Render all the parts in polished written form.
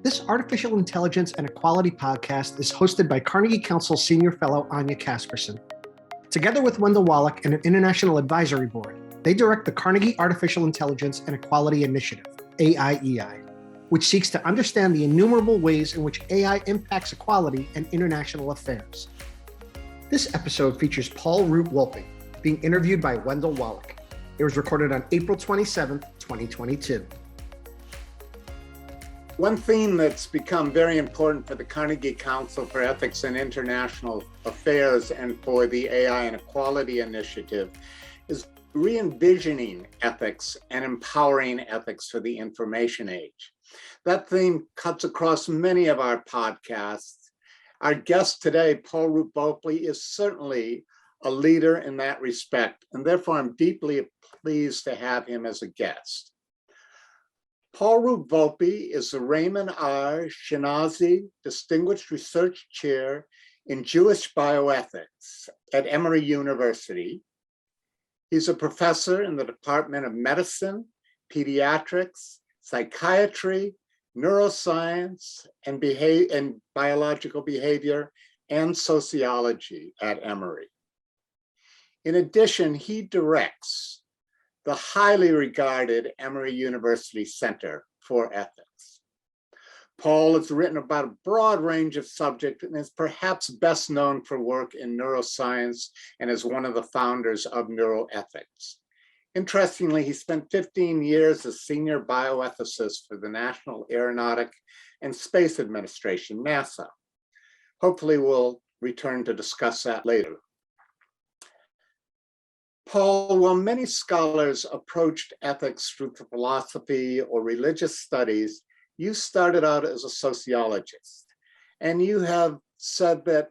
This Artificial Intelligence and Equality podcast is hosted by Carnegie Council Senior Fellow Anya Casperson. Together with Wendell Wallach and an international advisory board, they direct the Carnegie Artificial Intelligence and Equality Initiative, AIEI, which seeks to understand the innumerable ways in which AI impacts equality and international affairs. This episode features Paul Root Wolpe being interviewed by Wendell Wallach. It was recorded on April 27, 2022. One theme that's become very important for the Carnegie Council for Ethics and International Affairs and for the AI and Equality Initiative is re-envisioning ethics and empowering ethics for the information age. That theme cuts across many of our podcasts. Our guest today, Paul Root Wolpe, is certainly a leader in that respect, and therefore I'm deeply pleased to have him as a guest. Paul Root Wolpe is the Raymond R. Shinazi Distinguished Research Chair in Jewish Bioethics at Emory University. He's a professor in the Department of Medicine, Pediatrics, Psychiatry, Neuroscience, and Biological Behavior, and Sociology at Emory. In addition, he directs the highly regarded Emory University Center for Ethics. Paul has written about a broad range of subjects and is perhaps best known for work in neuroscience and is one of the founders of neuroethics. Interestingly, he spent 15 years as senior bioethicist for the National Aeronautic and Space Administration, NASA. Hopefully we'll return to discuss that later. Paul, while many scholars approached ethics through philosophy or religious studies, you started out as a sociologist, and you have said that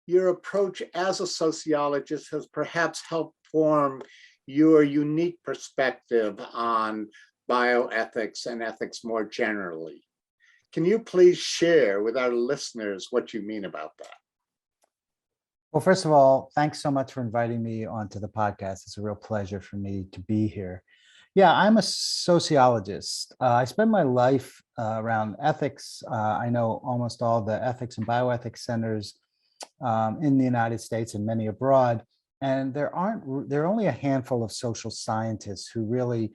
your approach as a sociologist has perhaps helped form your unique perspective on bioethics and ethics more generally. Can you please share with our listeners what you mean about that? Well, first of all, thanks so much for inviting me onto the podcast. It's a real pleasure for me to be here. Yeah, I'm a sociologist. I spend my life around ethics. I know almost all the ethics and bioethics centers in the United States and many abroad. And there are only a handful of social scientists who really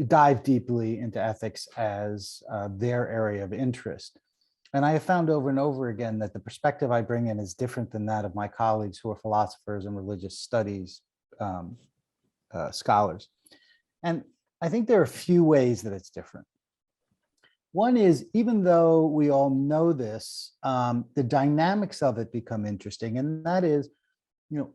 dive deeply into ethics as their area of interest. And I have found over and over again that the perspective I bring in is different than that of my colleagues who are philosophers and religious studies scholars. And I think there are a few ways that it's different. One is, even though we all know this, the dynamics of it become interesting. And that is,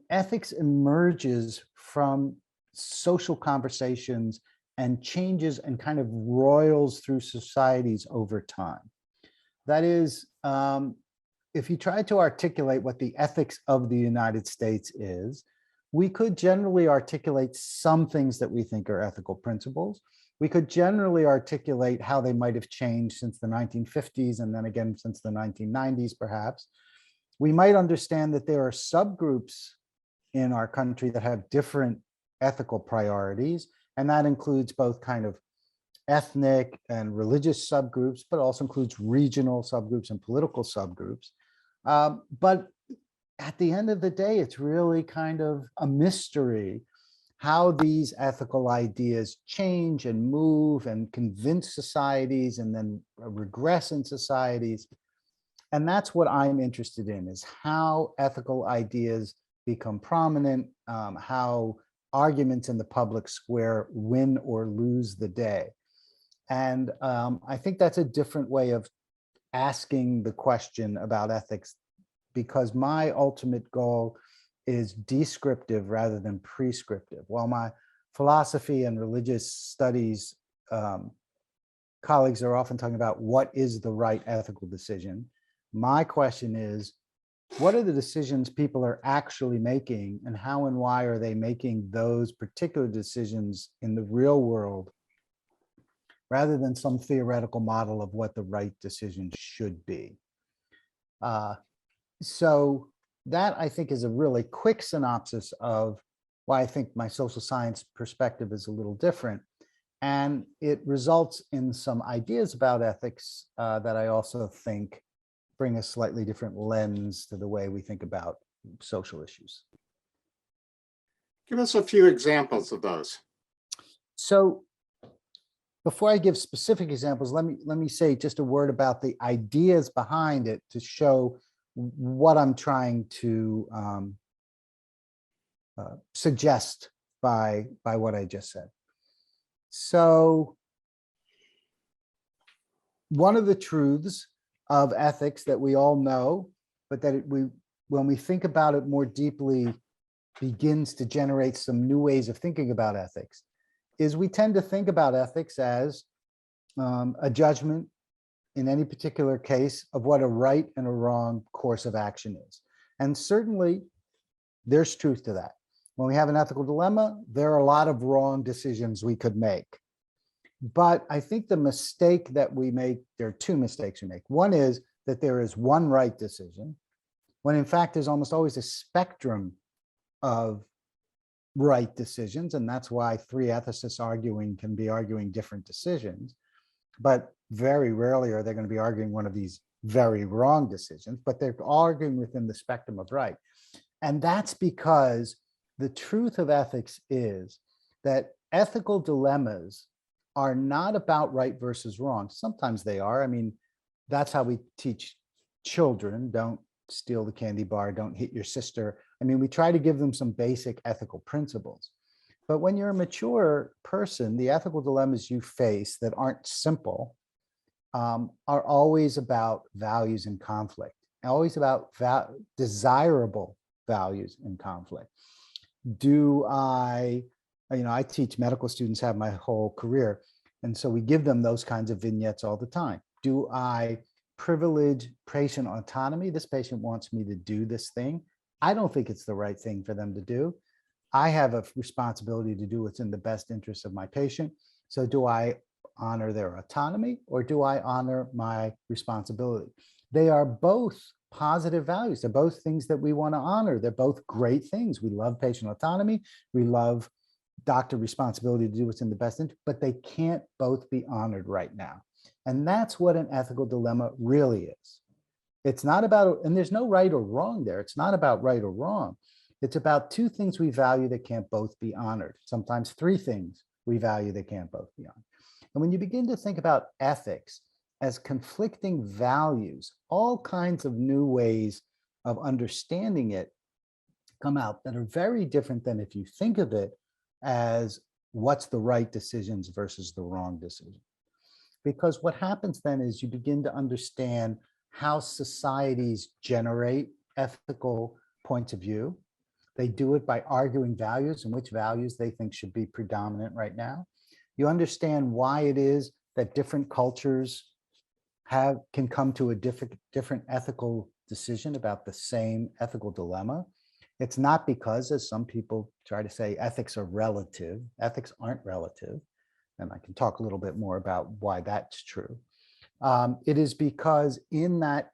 ethics emerges from social conversations and changes and kind of roils through societies over time. That is, if you try to articulate what the ethics of the United States is, we could generally articulate some things that we think are ethical principles. We could generally articulate how they might have changed since the 1950s and then again since the 1990s, perhaps. We might understand that there are subgroups in our country that have different ethical priorities, and that includes both kind of ethnic and religious subgroups, but also includes regional subgroups and political subgroups. But at the end of the day, it's really kind of a mystery how these ethical ideas change and move and convince societies and then regress in societies. And that's what I'm interested in, is how ethical ideas become prominent, how arguments in the public square win or lose the day. And I think that's a different way of asking the question about ethics, because my ultimate goal is descriptive rather than prescriptive. While my philosophy and religious studies colleagues are often talking about what is the right ethical decision, my question is, what are the decisions people are actually making, and how and why are they making those particular decisions in the real world, rather than some theoretical model of what the right decision should be. So that, I think, is a really quick synopsis of why I think my social science perspective is a little different. And it results in some ideas about ethics that I also think bring a slightly different lens to the way we think about social issues. Give us a few examples of those. So before I give specific examples, let me say just a word about the ideas behind it to show what I'm trying to suggest by what I just said. So one of the truths of ethics that we all know, but that when we think about it more deeply, begins to generate some new ways of thinking about ethics, is we tend to think about ethics as a judgment in any particular case of what a right and a wrong course of action is. And certainly there's truth to that. When we have an ethical dilemma, there are a lot of wrong decisions we could make. But I think the mistake that we make, there are two mistakes we make. One is that there is one right decision, when in fact there's almost always a spectrum of right decisions. And that's why three ethicists arguing can be arguing different decisions. But very rarely are they going to be arguing one of these very wrong decisions, but they're arguing within the spectrum of right. And that's because the truth of ethics is that ethical dilemmas are not about right versus wrong. Sometimes they are. I mean, that's how we teach children. Don't steal the candy bar, don't hit your sister. I mean, we try to give them some basic ethical principles. But when you're a mature person, the ethical dilemmas you face that aren't simple are always about values in conflict, always about desirable values in conflict. Do I teach medical students, have my whole career. And so we give them those kinds of vignettes all the time. Do I privilege patient autonomy? This patient wants me to do this thing. I don't think it's the right thing for them to do. I have a responsibility to do what's in the best interest of my patient. So do I honor their autonomy or do I honor my responsibility? They are both positive values. They're both things that we want to honor. They're both great things. We love patient autonomy. We love doctor responsibility to do what's in the best interest, but they can't both be honored right now. And that's what an ethical dilemma really is. It's not about, and there's no right or wrong there. It's not about right or wrong. It's about two things we value that can't both be honored. Sometimes three things we value that can't both be honored. And when you begin to think about ethics as conflicting values, all kinds of new ways of understanding it come out that are very different than if you think of it as what's the right decisions versus the wrong decision. Because what happens then is you begin to understand how societies generate ethical points of view. They do it by arguing values and which values they think should be predominant right now. You understand why it is that different cultures can come to a different ethical decision about the same ethical dilemma. It's not because, as some people try to say, ethics are relative. Ethics aren't relative. And I can talk a little bit more about why that's true. It is because in that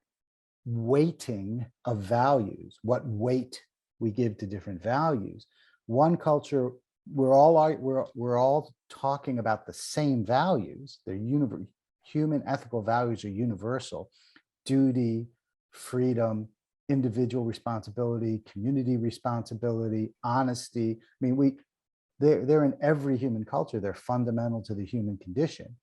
weighting of values, what weight we give to different values, one culture, we're all talking about the same values. They're human ethical values are universal: duty, freedom, individual responsibility, community responsibility, honesty. I mean, they're in every human culture. They're fundamental to the human condition.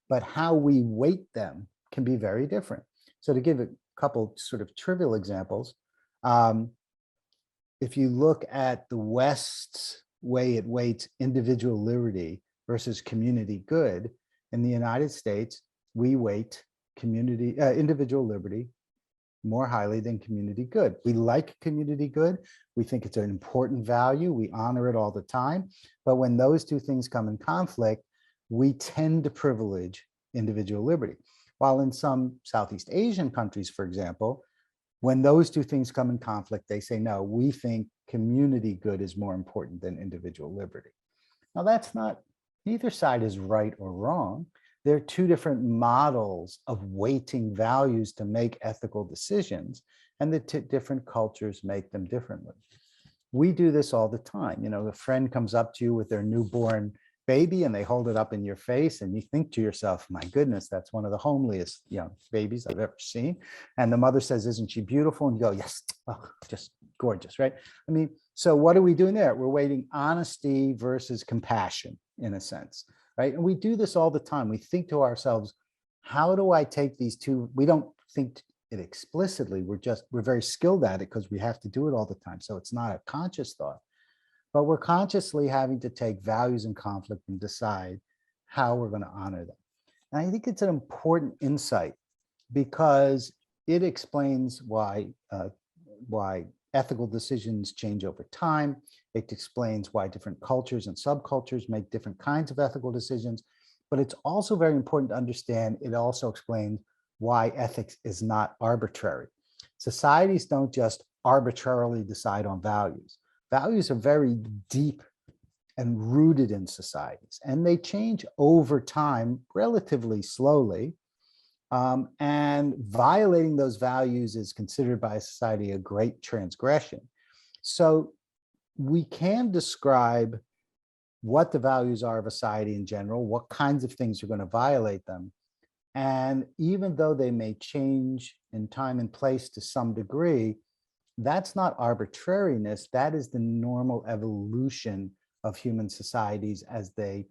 But how we weight them can be very different. So to give a couple sort of trivial examples, if you look at the West's way it weights individual liberty versus community good, in the United States, we weight individual liberty more highly than community good. We like community good. We think it's an important value. We honor it all the time. But when those two things come in conflict, we tend to privilege individual liberty. While in some Southeast Asian countries, for example, when those two things come in conflict, they say, no, we think community good is more important than individual liberty. Now, that's not, neither side is right or wrong. There are two different models of weighting values to make ethical decisions, and the different cultures make them differently. We do this all the time. You know, a friend comes up to you with their newborn baby and they hold it up in your face and you think to yourself, my goodness, that's one of the homeliest young babies I've ever seen. And the mother says, isn't she beautiful? And you go, yes, oh, just gorgeous, right? I mean, so what are we doing there? We're weighing honesty versus compassion in a sense, right? And we do this all the time. We think to ourselves, how do I take these two? We don't think it explicitly. We're very skilled at it because we have to do it all the time. So it's not a conscious thought, but we're consciously having to take values in conflict and decide how we're going to honor them. And I think it's an important insight because it explains why ethical decisions change over time. It explains why different cultures and subcultures make different kinds of ethical decisions. But it's also very important to understand, it also explains why ethics is not arbitrary. Societies don't just arbitrarily decide on values. Values are very deep and rooted in societies, and they change over time relatively slowly. And violating those values is considered by society a great transgression. So we can describe what the values are of a society in general, what kinds of things are going to violate them. And even though they may change in time and place to some degree, that's not arbitrariness. That is the normal evolution of human societies as they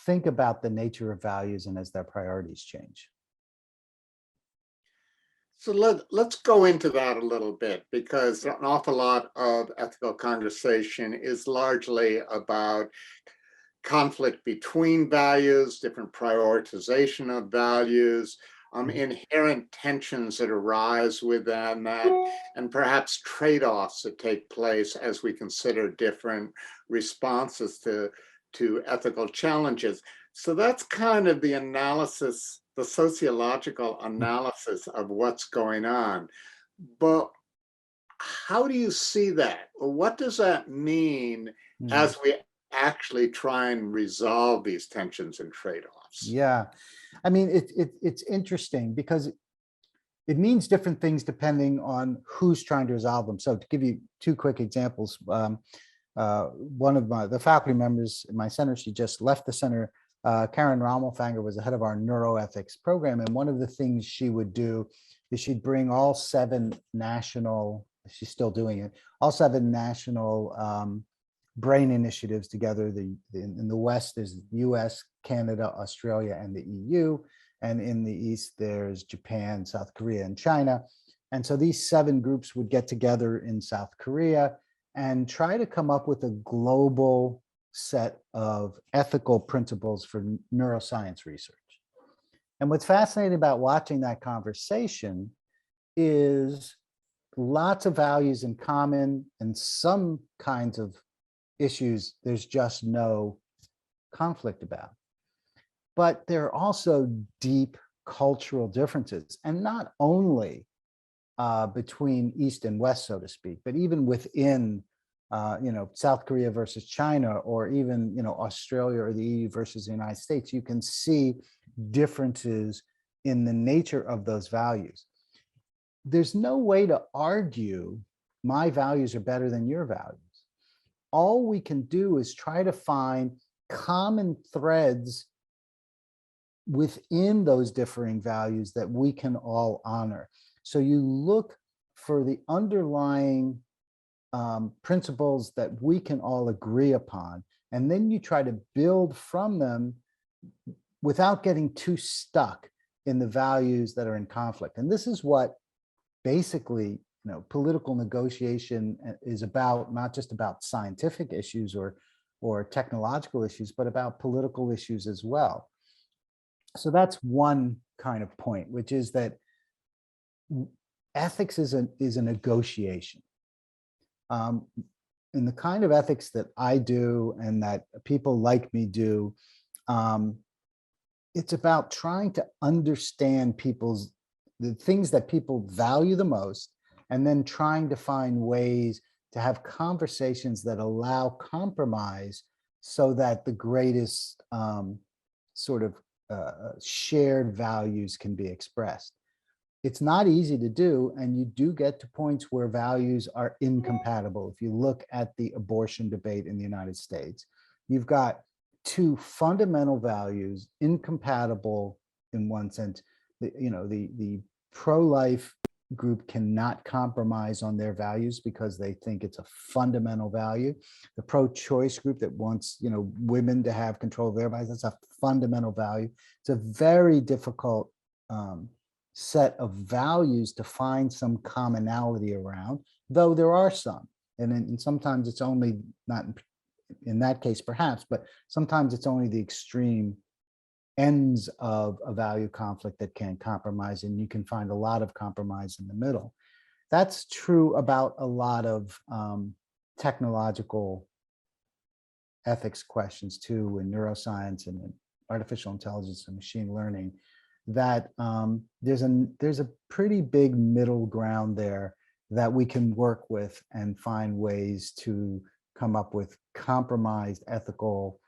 think about the nature of values and as their priorities change. So let's go into that a little bit, because an awful lot of ethical conversation is largely about conflict between values, different prioritization of values, inherent tensions that arise within that, and perhaps trade-offs that take place as we consider different responses to ethical challenges. So that's kind of the analysis, the sociological analysis of what's going on. But how do you see that? Or what does that mean as we actually try and resolve these tensions and trade-offs? Yeah, I mean, it's interesting because it means different things depending on who's trying to resolve them. So to give you two quick examples, one of the faculty members in my center, she just left the center, Karen Rommelfanger, was the head of our neuroethics program. And one of the things she would do is she'd bring all 7 national, she's still doing it, all 7 national brain initiatives together. In the West, there's US, Canada, Australia, and the EU. And in the East, there's Japan, South Korea, and China. And so these 7 groups would get together in South Korea and try to come up with a global set of ethical principles for neuroscience research. And what's fascinating about watching that conversation is lots of values in common, and some kinds of issues there's just no conflict about. But there are also deep cultural differences, and not only between East and West, so to speak, but even within South Korea versus China, or even Australia or the EU versus the United States. You can see differences in the nature of those values. There's no way to argue my values are better than your values. All we can do is try to find common threads within those differing values that we can all honor. So you look for the underlying principles that we can all agree upon, and then you try to build from them without getting too stuck in the values that are in conflict. And this is what basically political negotiation is about, not just about scientific issues or technological issues, but about political issues as well. So that's one kind of point, which is that ethics is a negotiation. In the kind of ethics that I do and that people like me do, it's about trying to understand the things that people value the most, and then trying to find ways to have conversations that allow compromise so that the greatest shared values can be expressed. It's not easy to do, and you do get to points where values are incompatible. If you look at the abortion debate in the United States, you've got two fundamental values, incompatible in one sense. The pro-life group cannot compromise on their values because they think it's a fundamental value. The pro-choice group that wants, women to have control of their bodies, that's a fundamental value. It's a very difficult set of values to find some commonality around, though there are some. And sometimes it's only, not in that case perhaps, but sometimes it's only the extreme ends of a value conflict that can compromise, and you can find a lot of compromise in the middle. That's true about a lot of technological ethics questions too, in neuroscience and in artificial intelligence and machine learning, that there's a pretty big middle ground there that we can work with and find ways to come up with compromised ethical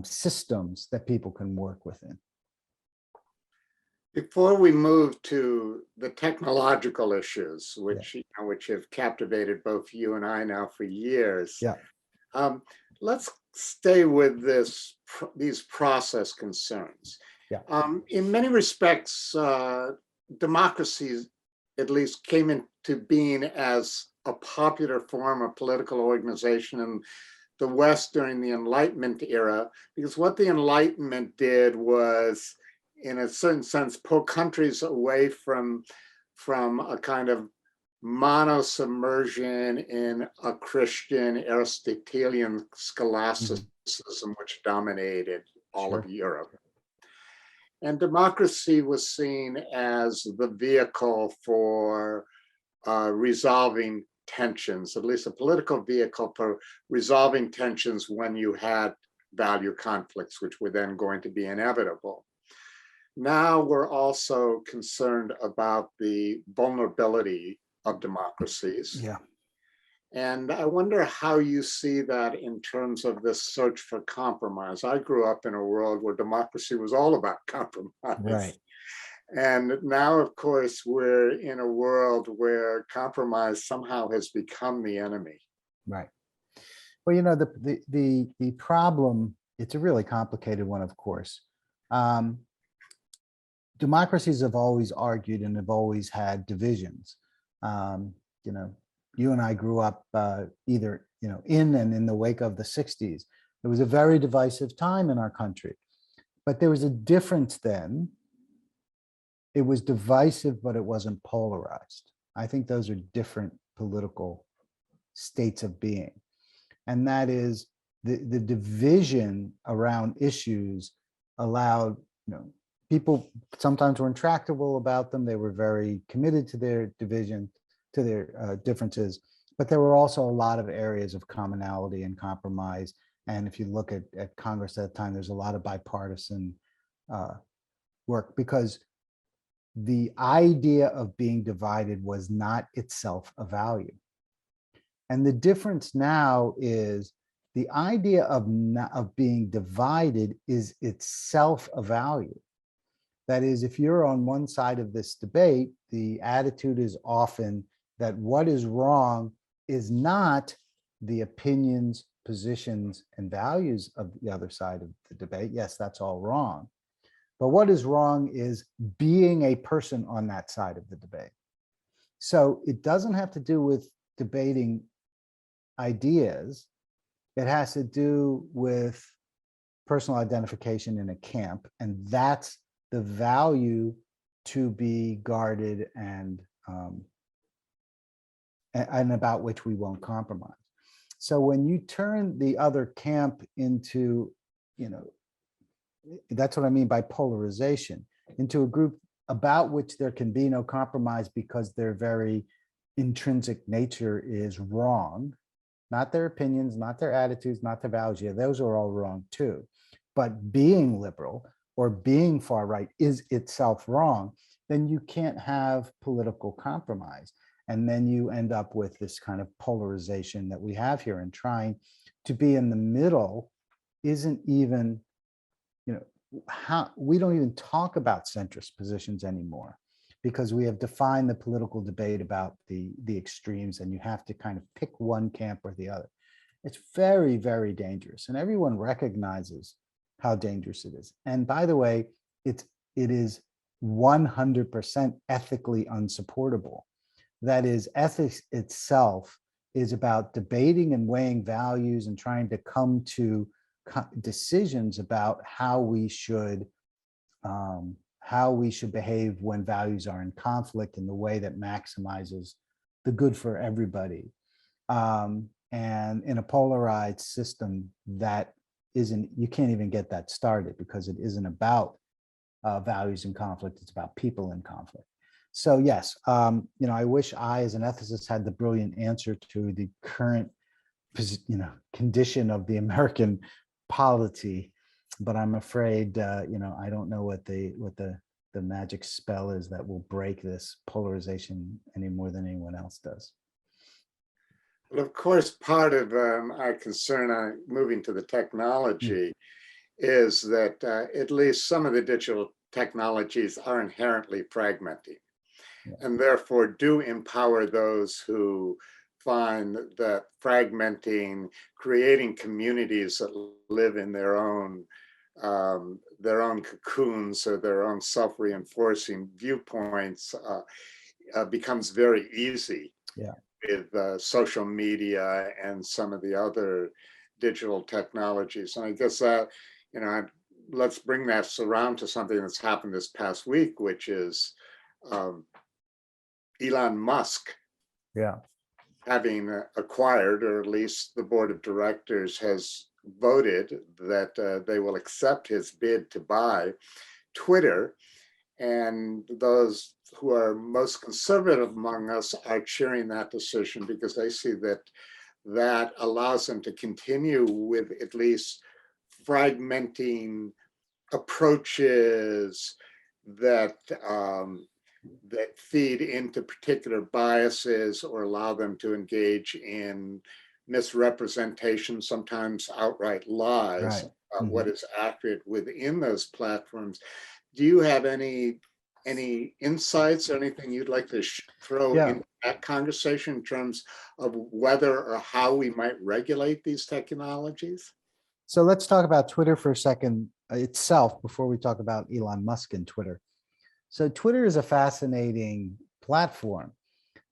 systems that people can work within. Before we move to the technological issues, which have captivated both you and I now for years, let's stay with these process concerns. In many respects, democracies at least came into being as a popular form of political organization in the West during the Enlightenment era, because what the Enlightenment did was, in a certain sense, pull countries away from a kind of mono-submersion in a Christian Aristotelian scholasticism, which dominated all of Europe. And democracy was seen as the vehicle for resolving tensions, at least a political vehicle for resolving tensions when you had value conflicts, which were then going to be inevitable. Now we're also concerned about the vulnerability of democracies. And I wonder how you see that in terms of this search for compromise. I grew up in a world where democracy was all about compromise. And now, of course, we're in a world where compromise somehow has become the enemy. Well, the problem, it's a really complicated one, of course. Democracies have always argued and have always had divisions. You and I grew up either in and in the wake of the 60s. It was a very divisive time in our country, but there was a difference then. It was divisive, but it wasn't polarized. I think those are different political states of being. And that is the division around issues allowed, people sometimes were intractable about them. They were very committed to their division, to their differences, but there were also a lot of areas of commonality and compromise. And if you look at Congress at the time, there's a lot of bipartisan work, because the idea of being divided was not itself a value. And the difference now is the idea of being divided is itself a value. That is, if you're on one side of this debate, the attitude is often that what is wrong is not the opinions, positions, and values of the other side of the debate. Yes, that's all wrong. But what is wrong is being a person on that side of the debate. So it doesn't have to do with debating ideas. It has to do with personal identification in a camp. And that's the value to be guarded and about which we won't compromise. So when you turn the other camp into, that's what I mean by polarization, into a group about which there can be no compromise because their very intrinsic nature is wrong, not their opinions, not their attitudes, not their values. Yeah, those are all wrong too. But being liberal or being far right is itself wrong, then you can't have political compromise. And then you end up with this kind of polarization that we have here, and trying to be in the middle isn't even, how we don't even talk about centrist positions anymore, because we have defined the political debate about the extremes, and you have to kind of pick one camp or the other. It's very, very dangerous, and everyone recognizes how dangerous it is. And by the way, it is 100% ethically unsupportable. That is, ethics itself is about debating and weighing values and trying to come to decisions about how we should behave when values are in conflict in the way that maximizes the good for everybody. And in a polarized system, that isn't, you can't even get that started, because it isn't about values in conflict, it's about people in conflict. So yes, I wish I, as an ethicist, had the brilliant answer to the current, condition of the American polity, but I'm afraid, I don't know what the magic spell is that will break this polarization any more than anyone else does. Well, of course, part of our concern on moving to the technology is that at least some of the digital technologies are inherently fragmenting, and therefore do empower those who find that fragmenting, creating communities that live in their own cocoons or their own self-reinforcing viewpoints becomes very easy. Yeah. With social media and some of the other digital technologies. And I guess that, let's bring that around to something that's happened this past week, which is Elon Musk having acquired, or at least the board of directors has voted that they will accept his bid to buy Twitter. And those who are most conservative among us are cheering that decision, because they see that allows them to continue with at least fragmenting approaches that feed into particular biases or allow them to engage in misrepresentation, sometimes outright lies, what is accurate within those platforms. Do you have any insights or anything you'd like to throw in that conversation in terms of whether or how we might regulate these technologies? So let's talk about Twitter for a second itself before we talk about Elon Musk and Twitter. So Twitter is a fascinating platform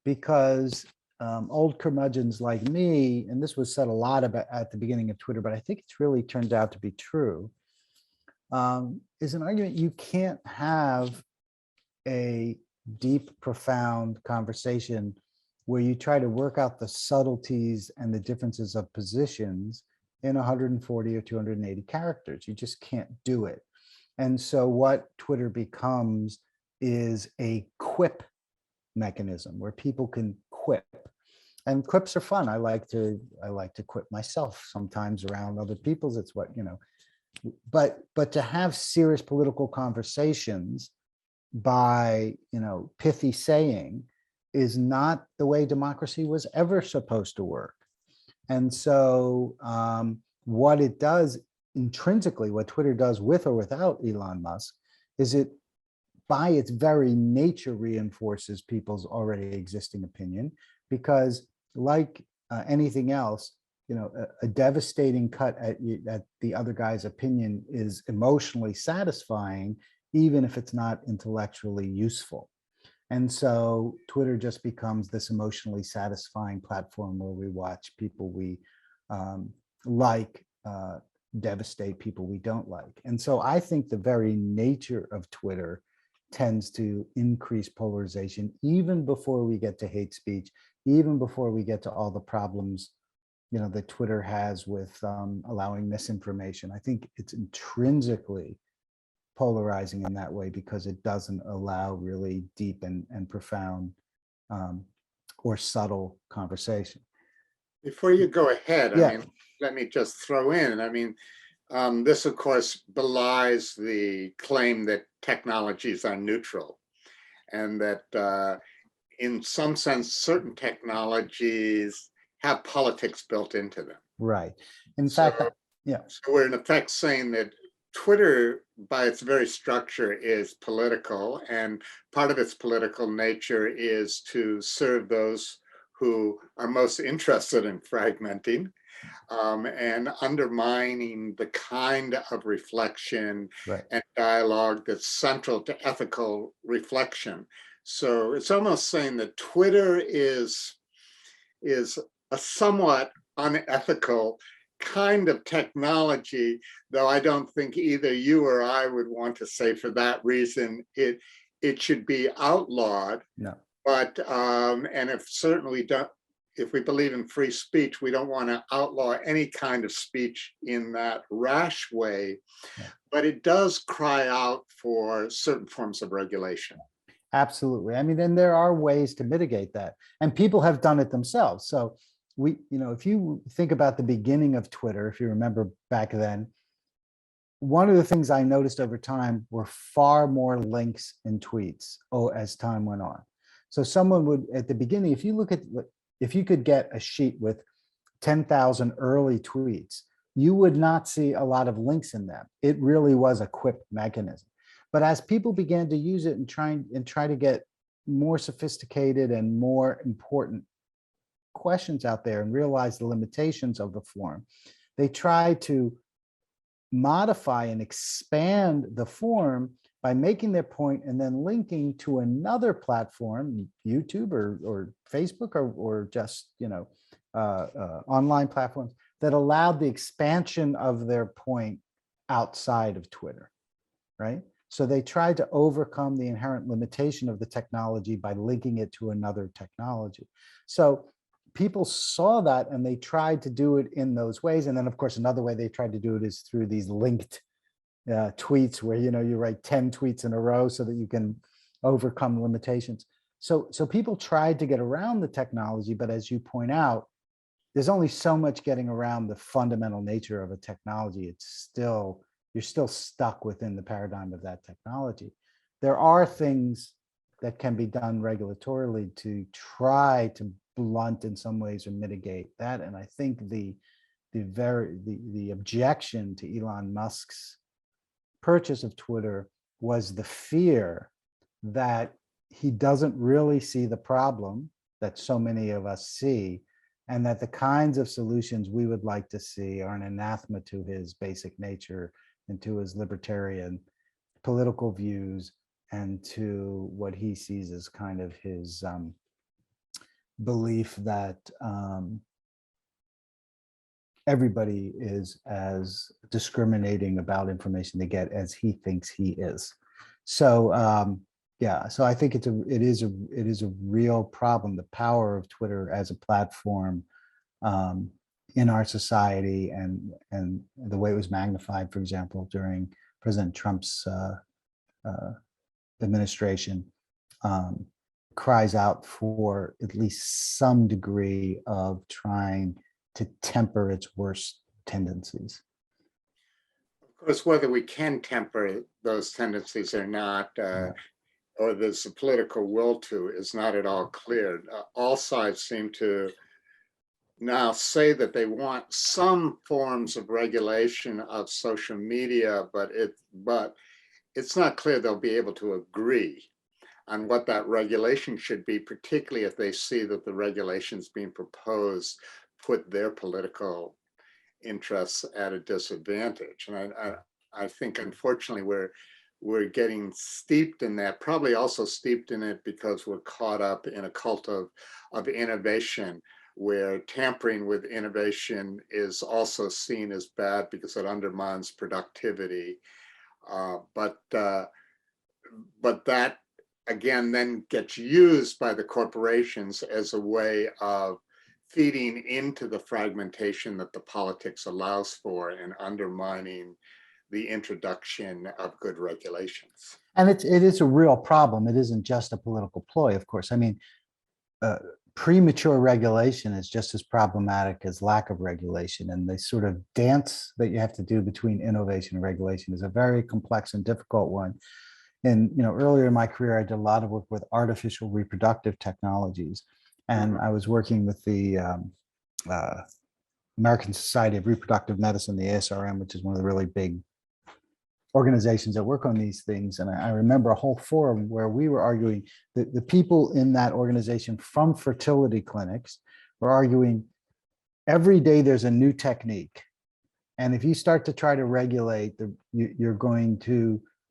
because old curmudgeons like me, and this was said a lot about at the beginning of Twitter, but I think it's really turned out to be true, is an argument you can't have a deep, profound conversation where you try to work out the subtleties and the differences of positions in 140 or 280 characters. You just can't do it. And so what Twitter becomes is a quip mechanism where people can quip. And quips are fun. I like to quip myself sometimes around other people's. It's what, but to have serious political conversations by, pithy saying is not the way democracy was ever supposed to work. And so what it does intrinsically, what Twitter does with or without Elon Musk, is it by its very nature reinforces people's already existing opinion, because like anything else, a devastating cut at the other guy's opinion is emotionally satisfying, even if it's not intellectually useful. And so Twitter just becomes this emotionally satisfying platform where we watch people we like devastate people we don't like. And so I think the very nature of Twitter tends to increase polarization even before we get to hate speech, even before we get to all the problems that Twitter has with allowing misinformation. I think it's intrinsically polarizing in that way because it doesn't allow really deep and profound or subtle conversation. Before you go ahead, let me just throw in, this of course belies the claim that technologies are neutral, and that in some sense, certain technologies have politics built into them. Right. In fact, So we're in effect saying that Twitter, by its very structure, is political, and part of its political nature is to serve those who are most interested in fragmenting. and undermining the kind of reflection Right. and dialogue that's central to ethical reflection. So it's almost saying that Twitter is a somewhat unethical kind of technology, though I don't think either you or I would want to say for that reason it should be outlawed. No. But and if we believe in free speech, we don't want to outlaw any kind of speech in that rash way. Yeah. But it does cry out for certain forms of regulation. Absolutely. I mean, and there are ways to mitigate that, and people have done it themselves. So if you think about the beginning of Twitter, if you remember back then, one of the things I noticed over time were far more links in tweets as time went on. So someone would, at the beginning, if you could get a sheet with 10,000 early tweets, you would not see a lot of links in them. It really was a quip mechanism. But as people began to use it and try to get more sophisticated and more important questions out there and realize the limitations of the forum, they tried to modify and expand the forum by making their point and then linking to another platform, YouTube or Facebook or just online platforms that allowed the expansion of their point outside of Twitter, right? So they tried to overcome the inherent limitation of the technology by linking it to another technology. So people saw that and they tried to do it in those ways. And then, of course, another way they tried to do it is through these linked tweets where, you write 10 tweets in a row so that you can overcome limitations. So people tried to get around the technology, but as you point out, there's only so much getting around the fundamental nature of a technology. You're still stuck within the paradigm of that technology. There are things that can be done regulatorily to try to blunt in some ways or mitigate that. And I think the objection to Elon Musk's purchase of Twitter was the fear that he doesn't really see the problem that so many of us see, and that the kinds of solutions we would like to see are an anathema to his basic nature and to his libertarian political views and to what he sees as kind of his belief that everybody is as discriminating about information they get as he thinks he is. So so I think it is a real problem, the power of Twitter as a platform in our society, and the way it was magnified, for example, during President Trump's administration, cries out for at least some degree of trying to temper its worst tendencies. Of course, whether we can temper those tendencies or not, or there's a political will to, is not at all clear. All sides seem to now say that they want some forms of regulation of social media, but it's not clear they'll be able to agree on what that regulation should be, particularly if they see that the regulations being proposed put their political interests at a disadvantage. And I think, unfortunately, we're getting steeped in that, probably also steeped in it because we're caught up in a cult of innovation, where tampering with innovation is also seen as bad because it undermines productivity. But that, again, then gets used by the corporations as a way of feeding into the fragmentation that the politics allows for and undermining the introduction of good regulations. And it is a real problem. It isn't just a political ploy, of course. I mean, premature regulation is just as problematic as lack of regulation. And the sort of dance that you have to do between innovation and regulation is a very complex and difficult one. And earlier in my career, I did a lot of work with artificial reproductive technologies. And I was working with the American Society of Reproductive Medicine, the ASRM, which is one of the really big organizations that work on these things. And I remember a whole forum where we were arguing that the people in that organization from fertility clinics were arguing, every day there's a new technique. And if you start to try to regulate, the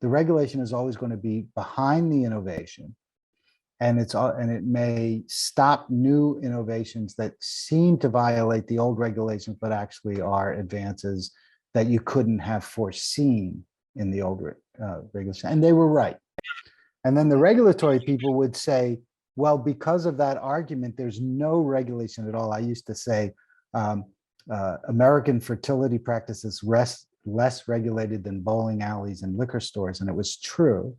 regulation is always going to be behind the innovation. And it may stop new innovations that seem to violate the old regulations, but actually are advances that you couldn't have foreseen in the old regulation. And they were right. And then the regulatory people would say, well, because of that argument, there's no regulation at all. I used to say, American fertility practices less regulated than bowling alleys and liquor stores, and it was true.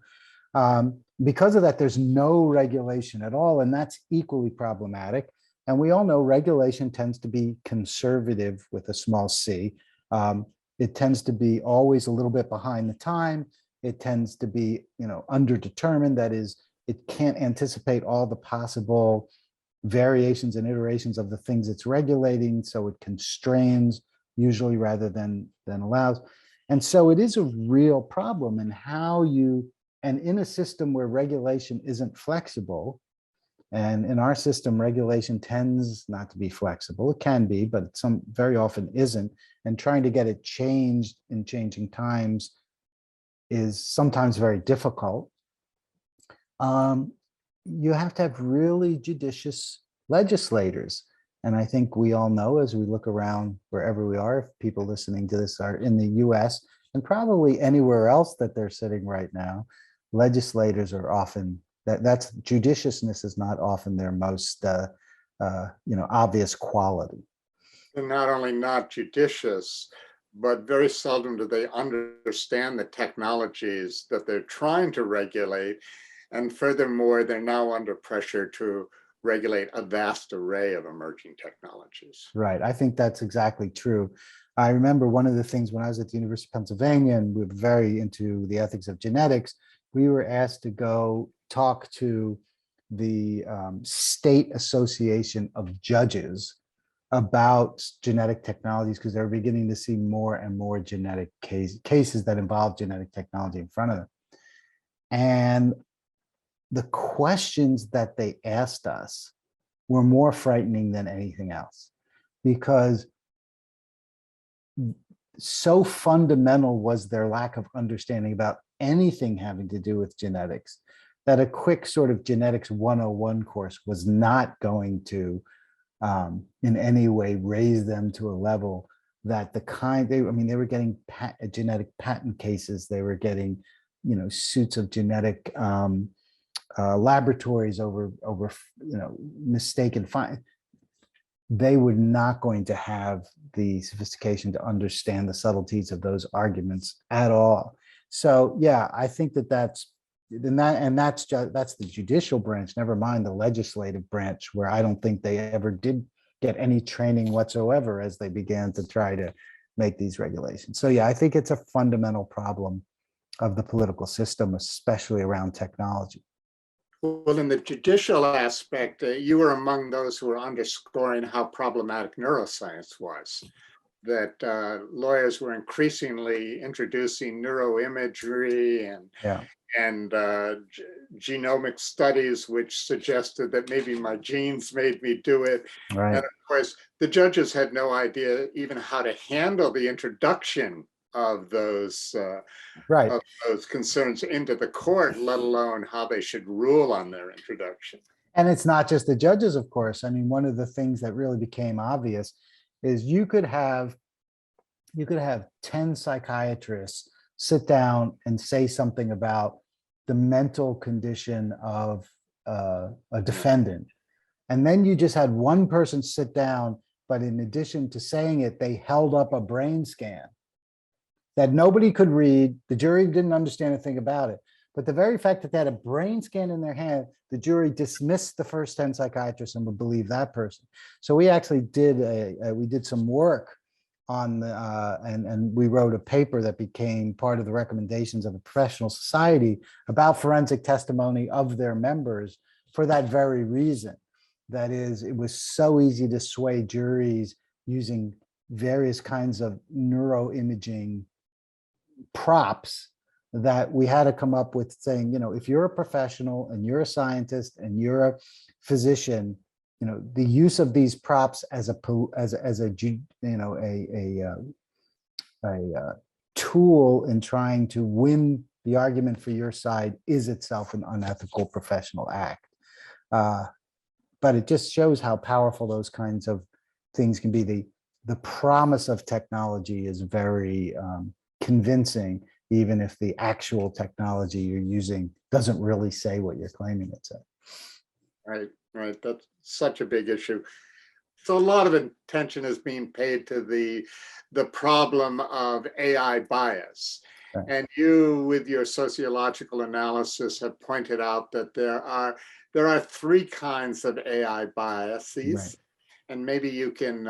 Because of that, there's no regulation at all, and that's equally problematic. And we all know regulation tends to be conservative with a small c. It tends to be always a little bit behind the time. It tends to be, underdetermined. That is, it can't anticipate all the possible variations and iterations of the things it's regulating, so it constrains usually rather than allows. And so it is a real problem in how and in a system where regulation isn't flexible, and in our system, regulation tends not to be flexible. It can be, but very often isn't. And trying to get it changed in changing times is sometimes very difficult. You have to have really judicious legislators. And I think we all know, as we look around wherever we are, if people listening to this are in the US and probably anywhere else that they're sitting right now, legislators are often, that's judiciousness is not often their most obvious quality. And not only not judicious, but very seldom do they understand the technologies that they're trying to regulate. And furthermore, they're now under pressure to regulate a vast array of emerging technologies. Right. I think that's exactly true. I remember one of the things when I was at the University of Pennsylvania, and we were very into the ethics of genetics, we were asked to go talk to the State Association of Judges about genetic technologies, because they're beginning to see more and more genetic cases that involve genetic technology in front of them. And the questions that they asked us were more frightening than anything else, because so fundamental was their lack of understanding about anything having to do with genetics that a quick sort of genetics 101 course was not going to in any way raise them to a level that they were getting genetic patent cases, they were getting suits of genetic laboratories over mistaken find. They were not going to have the sophistication to understand the subtleties of those arguments at all. So yeah, I think that's the judicial branch, never mind the legislative branch, where I don't think they ever did get any training whatsoever as they began to try to make these regulations. So yeah, I think it's a fundamental problem of the political system, especially around technology. Well, in the judicial aspect, you were among those who were underscoring how problematic neuroscience was, that lawyers were increasingly introducing neuroimagery and genomic studies, which suggested that maybe my genes made me do it. Right. And of course, the judges had no idea even how to handle the introduction of those of those concerns into the court, let alone how they should rule on their introduction. And it's not just the judges, of course. I mean, one of the things that really became obvious is you could have 10 psychiatrists sit down and say something about the mental condition of a defendant. And then you just had one person sit down, but in addition to saying it, they held up a brain scan that nobody could read. The jury didn't understand a thing about it. But the very fact that they had a brain scan in their hand, the jury dismissed the first 10 psychiatrists and would believe that person. So we actually did some work on and we wrote a paper that became part of the recommendations of a professional society about forensic testimony of their members for that very reason. That is, it was so easy to sway juries using various kinds of neuroimaging props that we had to come up with saying, if you're a professional and you're a scientist and you're a physician, the use of these props as a tool in trying to win the argument for your side is itself an unethical professional act. But it just shows how powerful those kinds of things can be. The promise of technology is very convincing, even if the actual technology you're using doesn't really say what you're claiming it says. Right. That's such a big issue. So a lot of attention is being paid to the problem of AI bias. Right. And you, with your sociological analysis, have pointed out that there are three kinds of AI biases. Right. And maybe you can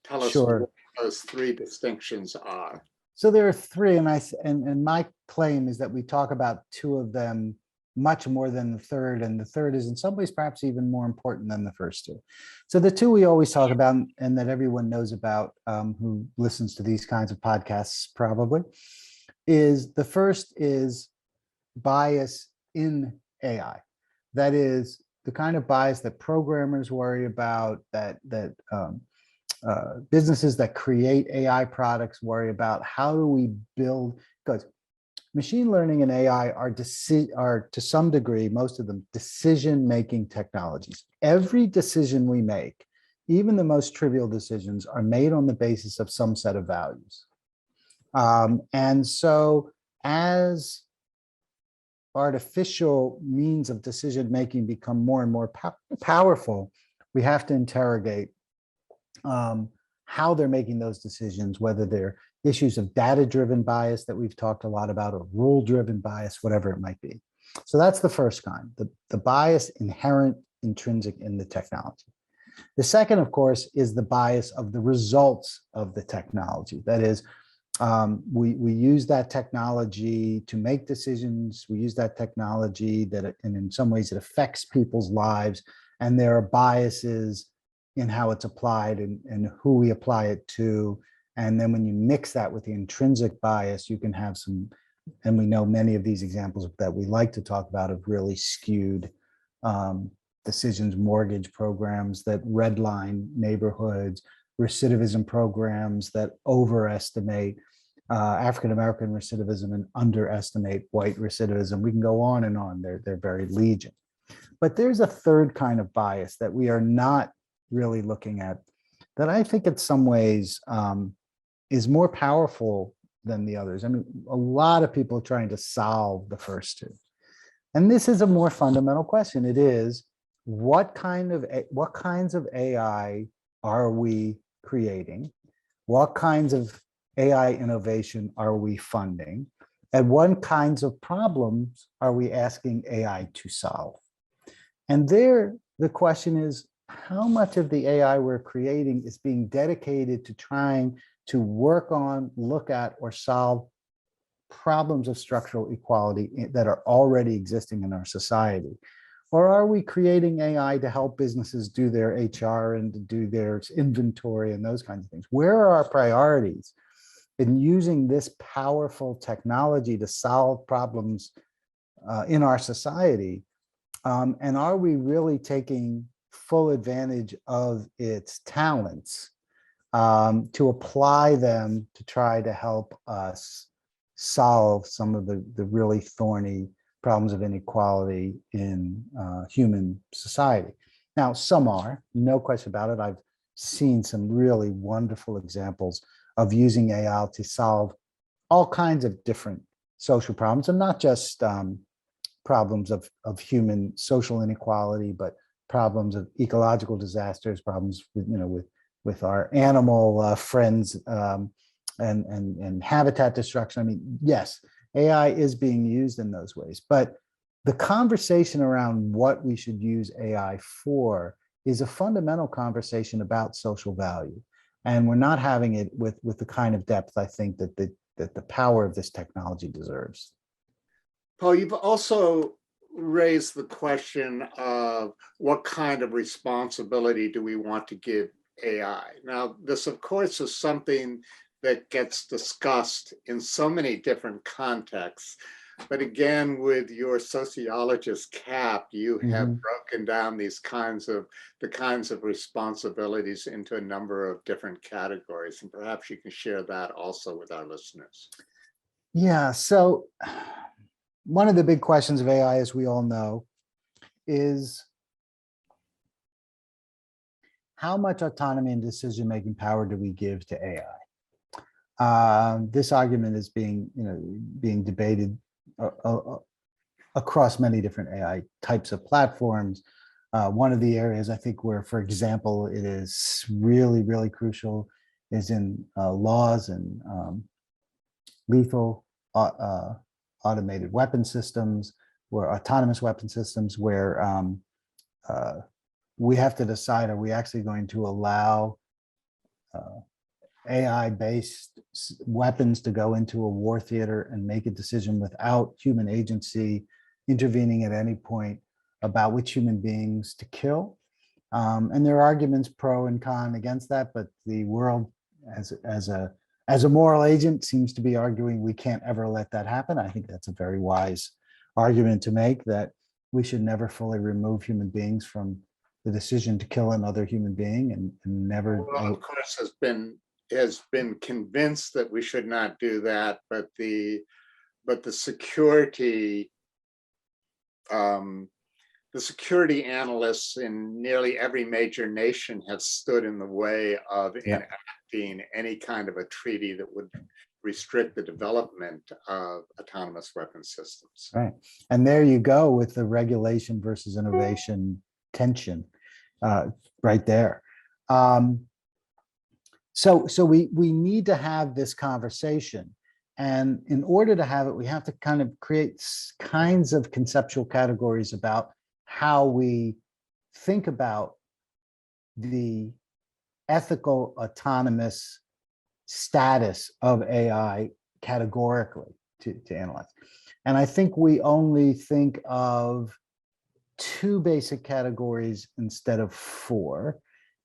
tell us Sure. what those three distinctions are. So there are three, and my claim is that we talk about two of them much more than the third, and the third is in some ways perhaps even more important than the first two. So the two we always talk about and that everyone knows about who listens to these kinds of podcasts probably is the first is bias in AI. That is the kind of bias that programmers worry about, that businesses that create AI products worry about. How do we build, because machine learning and AI are to some degree, most of them, decision-making technologies. Every decision we make, even the most trivial decisions, are made on the basis of some set of values. And so as artificial means of decision-making become more and more powerful, we have to interrogate how they're making those decisions, whether they're issues of data-driven bias that we've talked a lot about, or rule-driven bias, whatever it might be. So that's the first kind, the bias inherent, intrinsic in the technology. The second, of course, is the bias of the results of the technology. That is, we use that technology to make decisions. We use that technology and in some ways it affects people's lives, and there are biases in how it's applied and who we apply it to. And then when you mix that with the intrinsic bias, you can have some, and we know many of these examples that we like to talk about of really skewed decisions, mortgage programs that redline neighborhoods, recidivism programs that overestimate African-American recidivism and underestimate white recidivism. We can go on and on, they're very legion. But there's a third kind of bias that we are not really looking at that I think in some ways is more powerful than the others. I mean, a lot of people are trying to solve the first two. And this is a more fundamental question. It is, what kinds of AI are we creating? What kinds of AI innovation are we funding? And what kinds of problems are we asking AI to solve? And there, the question is, how much of the AI we're creating is being dedicated to trying to work on, look at, or solve problems of structural equality that are already existing in our society? Or are we creating AI to help businesses do their HR and to do their inventory and those kinds of things? Where are our priorities in using this powerful technology to solve problems in our society? And are we really taking full advantage of its talents to apply them to try to help us solve some of the really thorny problems of inequality in human society? Now, some are, no question about it. I've seen some really wonderful examples of using AI to solve all kinds of different social problems, and not just problems of human social inequality, but problems of ecological disasters, problems with our animal friends and habitat destruction. I mean, yes, AI is being used in those ways, but the conversation around what we should use AI for is a fundamental conversation about social value. And we're not having it with the kind of depth I think that the power of this technology deserves. Paul, you've also raised the question of what kind of responsibility do we want to give AI? Now, this, of course, is something that gets discussed in so many different contexts, But again, with your sociologist cap, you have Mhm. broken down the kinds of responsibilities into a number of different categories. And perhaps you can share that also with our listeners. Yeah, so one of the big questions of AI, as we all know, is how much autonomy and decision-making power do we give to AI? This argument is being debated across many different AI types of platforms. One of the areas I think where, for example, it is really, really crucial is in laws and lethal automated weapon systems, or autonomous weapon systems, where we have to decide, are we actually going to allow AI-based weapons to go into a war theater and make a decision without human agency intervening at any point about which human beings to kill? And there are arguments pro and con against that, but the world as a moral agent seems to be arguing we can't ever let that happen. I think that's a very wise argument to make, that we should never fully remove human beings from the decision to kill another human being, and never. Well, of course, has been convinced that we should not do that, but the security analysts in nearly every major nation have stood in the way of enacting any kind of a treaty that would restrict the development of autonomous weapon systems. Right. And there you go with the regulation versus innovation tension right there. So we need to have this conversation. And in order to have it, we have to kind of create kinds of conceptual categories about how we think about the ethical autonomous status of AI categorically to analyze. And I think we only think of 2 basic categories instead of 4.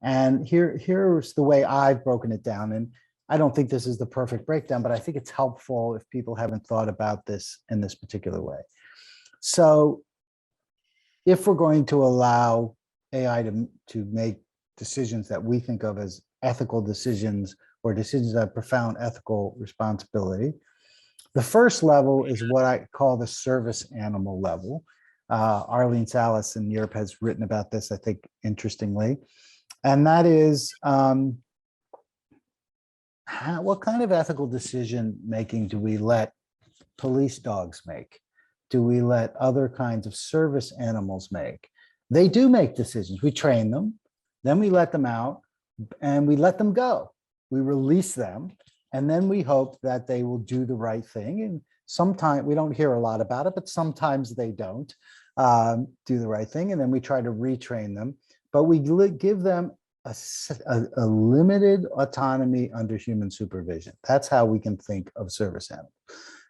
And here's the way I've broken it down. And I don't think this is the perfect breakdown, but I think it's helpful if people haven't thought about this in this particular way. So if we're going to allow AI to make decisions that we think of as ethical decisions, or decisions that have profound ethical responsibility, the first level is what I call the service animal level. Arlene Salas in Europe has written about this, I think, interestingly. And that is, what kind of ethical decision making do we let police dogs make? Do we let other kinds of service animals make? They do make decisions. We train them, then we let them out, and we let them go. We release them, and then we hope that they will do the right thing. And sometimes we don't hear a lot about it, but sometimes they don't do the right thing. And then we try to retrain them, but we give them a limited autonomy under human supervision. That's how we can think of service animals.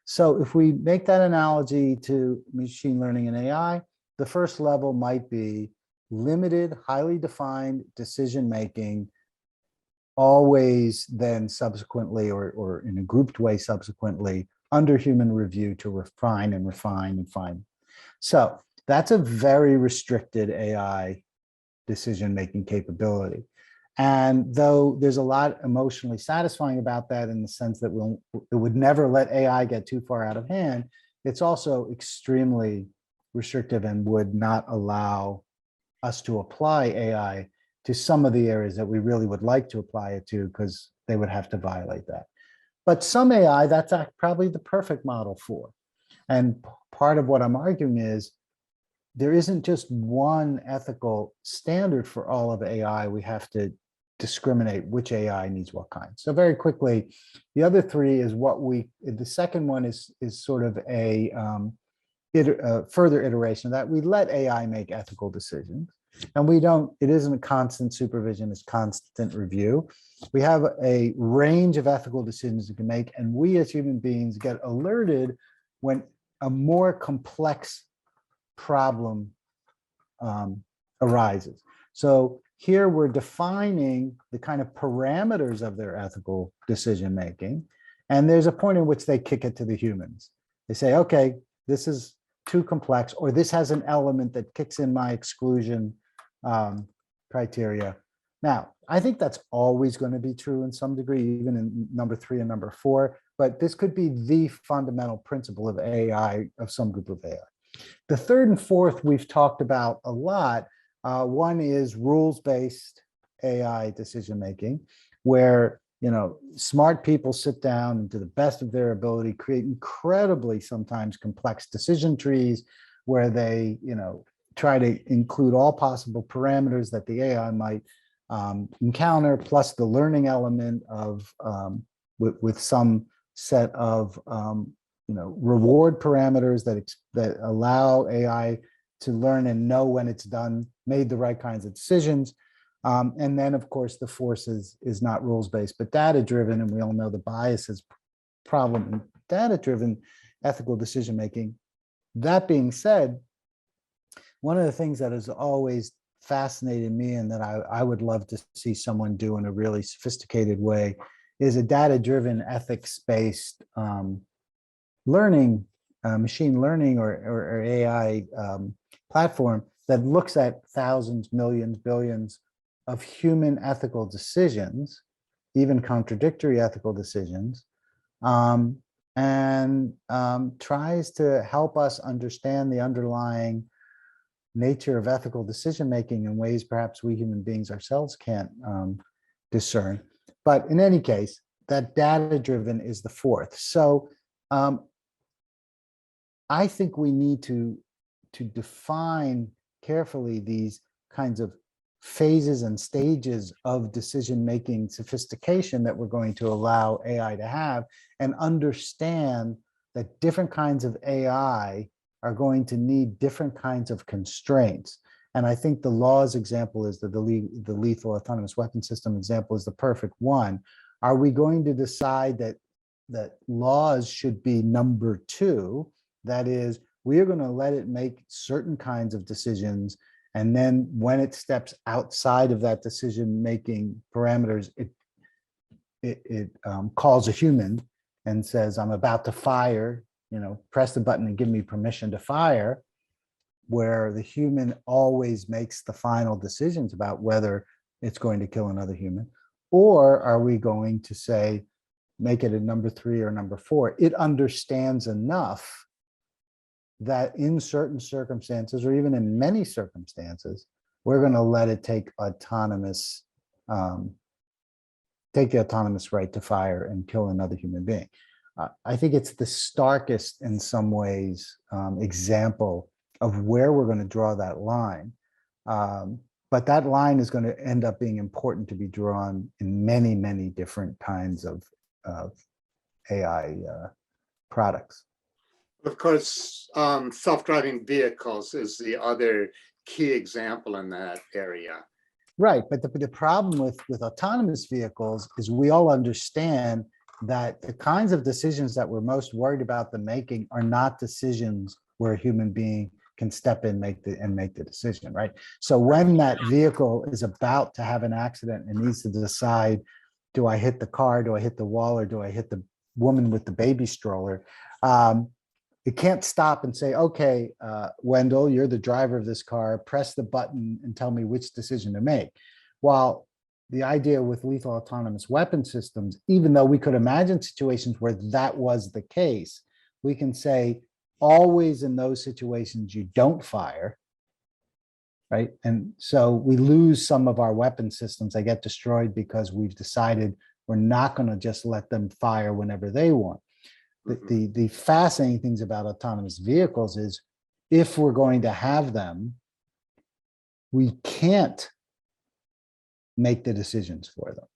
So if we make that analogy to machine learning and AI, the first level might be limited, highly defined decision-making, always then subsequently, or in a grouped way subsequently, under human review to refine and refine and fine. So that's a very restricted AI decision-making capability. And though there's a lot emotionally satisfying about that, in the sense that it would never let AI get too far out of hand, it's also extremely restrictive and would not allow us to apply AI to some of the areas that we really would like to apply it to, because they would have to violate that. But some AI, that's probably the perfect model for. And part of what I'm arguing is there isn't just one ethical standard for all of AI. We have to discriminate which AI needs what kind. So very quickly, the other 3 is the second one is sort of a further iteration of that. We let AI make ethical decisions, and it isn't a constant supervision, it's constant review. We have a range of ethical decisions we can make, and we as human beings get alerted when a more complex problem arises. So here we're defining the kind of parameters of their ethical decision making, and there's a point in which they kick it to the humans. They say, okay, this is too complex, or this has an element that kicks in my exclusion criteria. Now, I think that's always going to be true in some degree, even in number 3 and number 4, but this could be the fundamental principle of AI, of some group of AI. The 3rd and 4th we've talked about a lot. One is rules-based AI decision-making, where smart people sit down and to the best of their ability create incredibly sometimes complex decision trees where they try to include all possible parameters that the AI might encounter, plus the learning element of with some set of reward parameters that allow AI to learn and know when it's made the right kinds of decisions. And then, of course, the force is not rules-based, but data-driven, and we all know the biases problem in data-driven ethical decision-making. That being said, one of the things that has always fascinated me and that I would love to see someone do in a really sophisticated way is a data-driven ethics-based learning, machine learning or AI platform that looks at thousands, millions, billions of human ethical decisions, even contradictory ethical decisions, and tries to help us understand the underlying nature of ethical decision-making in ways perhaps we human beings ourselves can't discern. But in any case, that data-driven is the 4th. So I think we need to define carefully these kinds of phases and stages of decision-making sophistication that we're going to allow AI to have, and understand that different kinds of AI are going to need different kinds of constraints. And I think the laws example is the lethal autonomous weapon system example is the perfect one. Are we going to decide that laws should be number 2? That is, we are going to let it make certain kinds of decisions, and then when it steps outside of that decision-making parameters, it calls a human and says, I'm about to fire, press the button and give me permission to fire, where the human always makes the final decisions about whether it's going to kill another human. Or are we going to say, make it a number 3 or number 4? It understands enough that in certain circumstances, or even in many circumstances, we're going to let it take the autonomous right to fire and kill another human being. I think it's the starkest, in some ways, example of where we're going to draw that line. But that line is going to end up being important to be drawn in many, many different kinds of AI products. Of course, self-driving vehicles is the other key example in that area. Right, but the problem with autonomous vehicles is we all understand that the kinds of decisions that we're most worried about them making are not decisions where a human being can step in and make the decision, right? So when that vehicle is about to have an accident and needs to decide, do I hit the car, do I hit the wall, or do I hit the woman with the baby stroller? It can't stop and say, okay, Wendell, you're the driver of this car, press the button and tell me which decision to make. While the idea with lethal autonomous weapon systems, even though we could imagine situations where that was the case, we can say always in those situations you don't fire, right? And so we lose some of our weapon systems. They get destroyed because we've decided we're not going to just let them fire whenever they want. The fascinating things about autonomous vehicles is if we're going to have them, we can't make the decisions for them.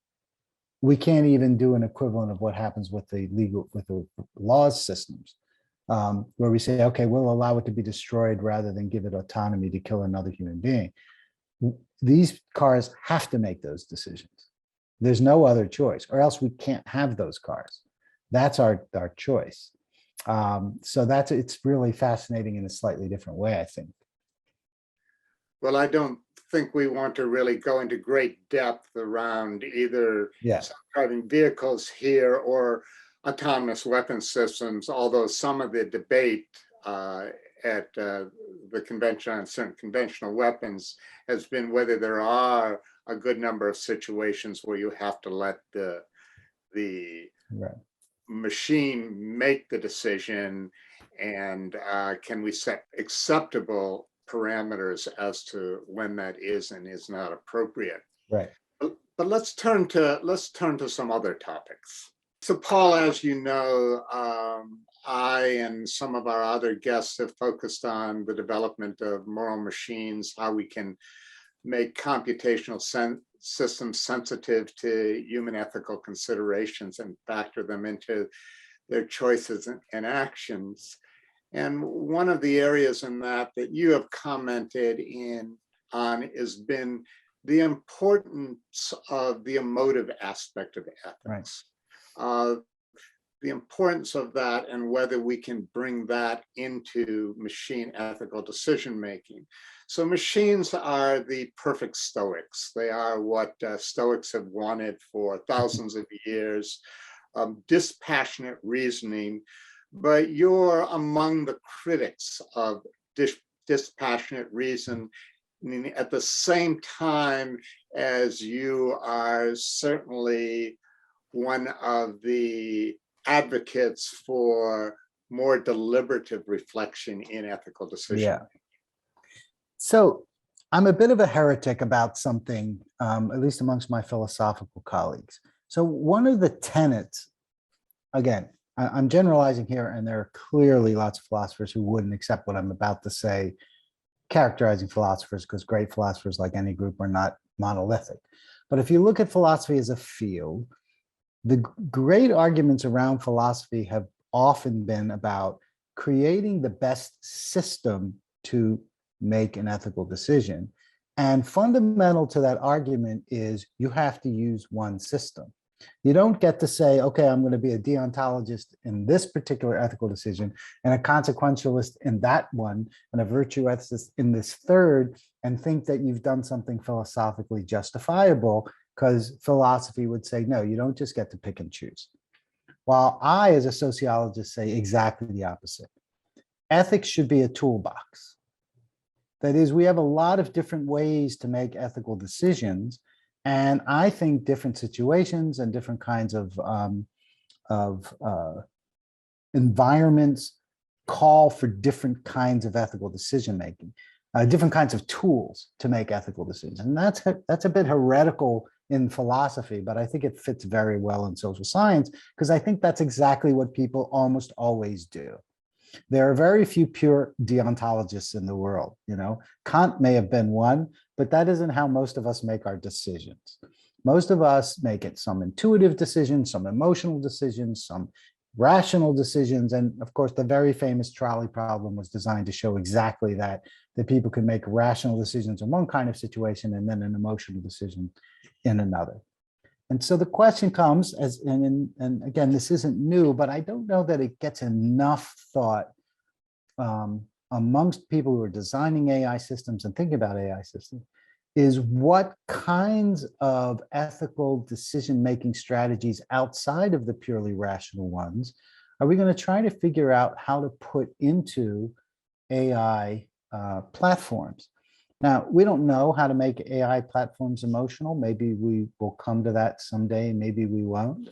We can't even do an equivalent of what happens with the laws systems, where we say, okay, we'll allow it to be destroyed rather than give it autonomy to kill another human being. These cars have to make those decisions. There's no other choice, or else we can't have those cars. That's our choice. So it's really fascinating in a slightly different way, I think. Well, I don't think we want to really go into great depth around either self-driving vehicles here or autonomous weapon systems, although some of the debate the Convention on Certain Conventional Weapons has been whether there are a good number of situations where you have to let the Right. machine make the decision, and can we set acceptable parameters as to when that is and is not appropriate. Right. But let's turn to some other topics. So, Paul, as you know, I and some of our other guests have focused on the development of moral machines, how we can make computational systems sensitive to human ethical considerations and factor them into their choices and actions. And one of the areas in that you have commented on has been the importance of the emotive aspect of ethics. Right. The importance of that and whether we can bring that into machine ethical decision making. So machines are the perfect stoics. They are what stoics have wanted for thousands of years, dispassionate reasoning, but you're among the critics of dispassionate reason at the same time as you are certainly one of the advocates for more deliberative reflection in ethical decision. Yeah. So I'm a bit of a heretic about something, at least amongst my philosophical colleagues. So one of the tenets, again, I'm generalizing here, and there are clearly lots of philosophers who wouldn't accept what I'm about to say, characterizing philosophers, because great philosophers, like any group, are not monolithic. But if you look at philosophy as a field, the great arguments around philosophy have often been about creating the best system to make an ethical decision. And fundamental to that argument is you have to use one system. You don't get to say, okay, I'm going to be a deontologist in this particular ethical decision and a consequentialist in that one and a virtue ethicist in this third, and think that you've done something philosophically justifiable, because philosophy would say, no, you don't just get to pick and choose. While I, as a sociologist, say exactly the opposite. Ethics should be a toolbox. That is, we have a lot of different ways to make ethical decisions. And I think different situations and different kinds of environments call for different kinds of ethical decision making, different kinds of tools to make ethical decisions. And that's a bit heretical in philosophy, but I think it fits very well in social science, because I think that's exactly what people almost always do. There are very few pure deontologists in the world. You know, Kant may have been one, but that isn't how most of us make our decisions. Most of us make it some intuitive decisions, some emotional decisions, some rational decisions. And of course, the very famous trolley problem was designed to show exactly that people can make rational decisions in one kind of situation and then an emotional decision in another. And so the question comes, and again, this isn't new, but I don't know that it gets enough thought amongst people who are designing AI systems and thinking about AI systems, is what kinds of ethical decision-making strategies outside of the purely rational ones are we going to try to figure out how to put into AI platforms? Now, we don't know how to make AI platforms emotional. Maybe we will come to that someday, maybe we won't.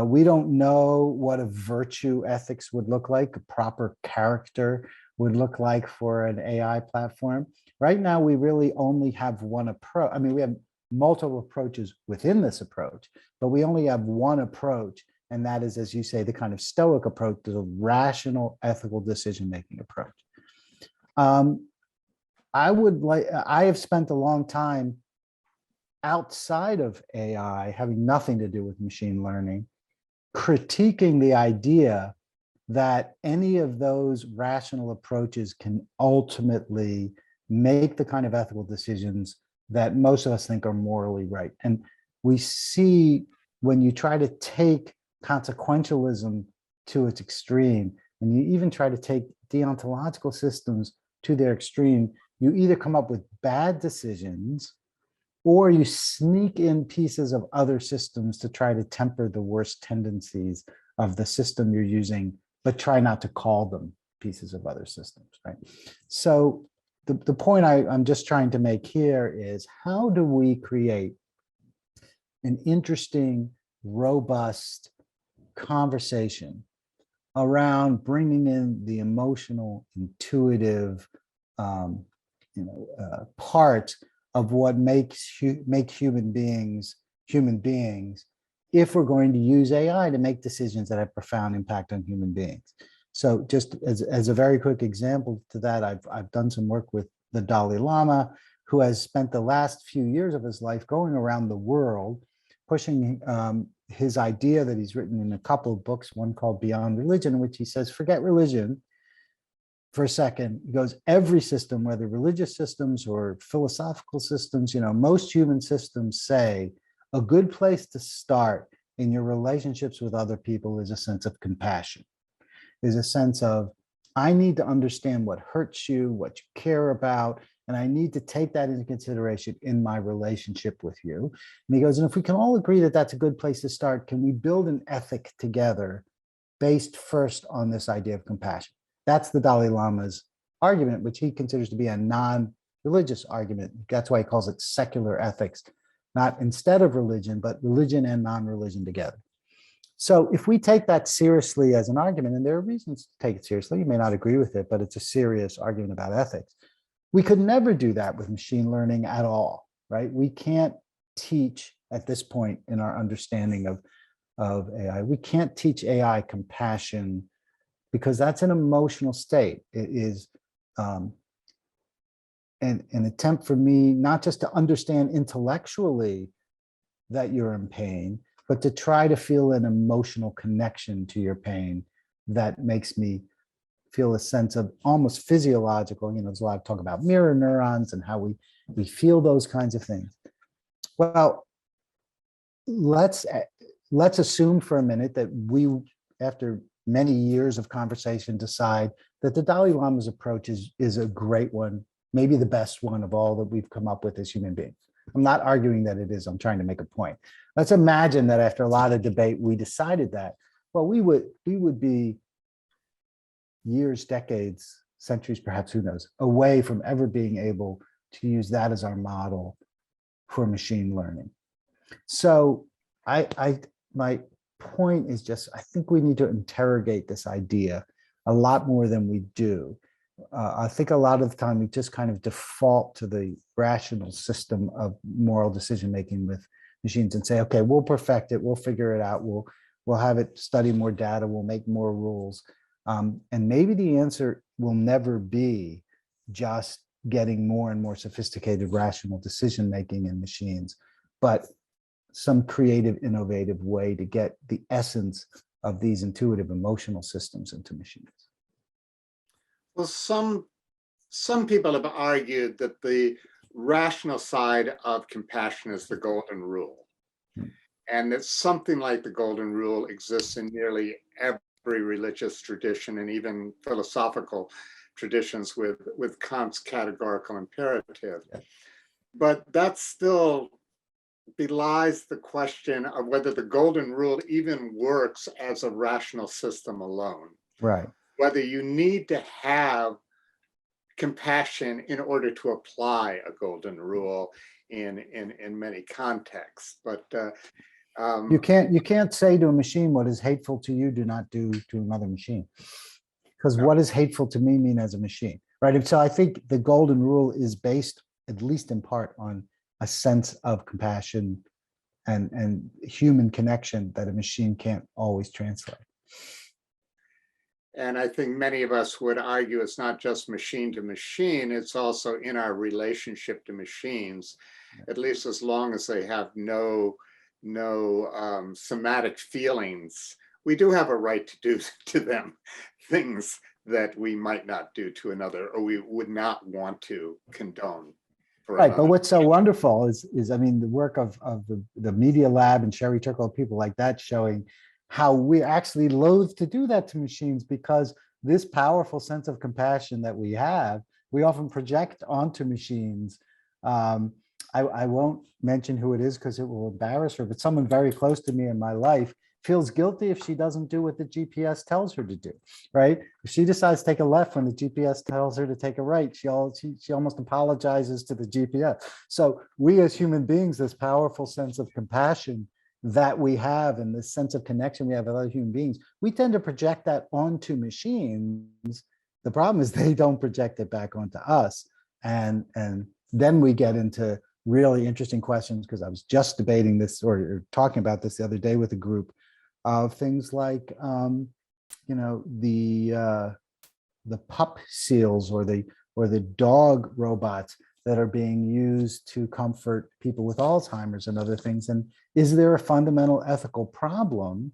We don't know what a virtue ethics would look like, a proper character would look like for an AI platform. Right now, we really only have one approach. I mean, we have multiple approaches within this approach, but we only have one approach, and that is, as you say, the kind of stoic approach to the rational ethical decision-making approach. I have spent a long time outside of AI, having nothing to do with machine learning, critiquing the idea that any of those rational approaches can ultimately make the kind of ethical decisions that most of us think are morally right. And we see when you try to take consequentialism to its extreme, and you even try to take deontological systems to their extreme, you either come up with bad decisions or you sneak in pieces of other systems to try to temper the worst tendencies of the system you're using, but try not to call them pieces of other systems, right? So the point I'm just trying to make here is, how do we create an interesting, robust conversation around bringing in the emotional, intuitive, part of what makes human beings human beings, if we're going to use AI to make decisions that have profound impact on human beings. So just as a very quick example to that, I've done some work with the Dalai Lama, who has spent the last few years of his life going around the world, pushing his idea that he's written in a couple of books, one called Beyond Religion, in which he says, forget religion for a second. He goes, every system, whether religious systems or philosophical systems, most human systems say a good place to start in your relationships with other people is a sense of compassion, is a sense of, I need to understand what hurts you, what you care about, and I need to take that into consideration in my relationship with you. And he goes, and if we can all agree that that's a good place to start, can we build an ethic together based first on this idea of compassion? That's the Dalai Lama's argument, which he considers to be a non-religious argument. That's why he calls it secular ethics, not instead of religion, but religion and non-religion together. So if we take that seriously as an argument, and there are reasons to take it seriously, you may not agree with it, but it's a serious argument about ethics. We could never do that with machine learning at all, right? We can't teach at this point in our understanding of AI. We can't teach AI compassion because that's an emotional state. It is an attempt for me not just to understand intellectually that you're in pain, but to try to feel an emotional connection to your pain that makes me feel a sense of almost physiological, there's a lot of talk about mirror neurons and how we feel those kinds of things. Well, let's assume for a minute that we, after many years of conversation, decide that the Dalai Lama's approach is a great one, maybe the best one of all that we've come up with as human beings. I'm not arguing that it is, I'm trying to make a point. Let's imagine that after a lot of debate, we decided that, well, we would be years, decades, centuries, perhaps, who knows, away from ever being able to use that as our model for machine learning. So my point is just, I think we need to interrogate this idea a lot more than we do. I think a lot of the time we just kind of default to the rational system of moral decision-making with machines and say, okay, we'll perfect it, we'll figure it out, we'll have it study more data, we'll make more rules. And maybe the answer will never be just getting more and more sophisticated rational decision-making in machines, but some creative, innovative way to get the essence of these intuitive emotional systems into machines. Well, some people have argued that the rational side of compassion is the golden rule, and that something like the golden rule exists in nearly every religious tradition and even philosophical traditions with Kant's categorical imperative. Yeah. But that still belies the question of whether the golden rule even works as a rational system alone. Right. Whether you need to have compassion in order to apply a golden rule in many contexts. But you can't say to a machine, what is hateful to you, do not do to another machine. Because what is hateful to me mean as a machine, right? And so I think the golden rule is based, at least in part, on a sense of compassion and human connection that a machine can't always translate. And I think many of us would argue it's not just machine to machine, it's also in our relationship to machines, at least as long as they have no somatic feelings. We do have a right to do to them things that we might not do to another, or we would not want to condone. Right, but what's so wonderful is I mean, the work of the Media Lab and Sherry Turkle, people like that, showing how we're actually loath to do that to machines, because this powerful sense of compassion that we have, we often project onto machines. I won't mention who it is because it will embarrass her, but someone very close to me in my life feels guilty if she doesn't do what the GPS tells her to do, right? If she decides to take a left when the GPS tells her to take a right, she almost apologizes to the GPS. So we as human beings, this powerful sense of compassion that we have and this sense of connection we have with other human beings, we tend to project that onto machines. The problem is they don't project it back onto us. And then we get into really interesting questions, because I was just debating this or talking about this the other day with a group of things like, the pup seals or the dog robots that are being used to comfort people with Alzheimer's and other things. And is there a fundamental ethical problem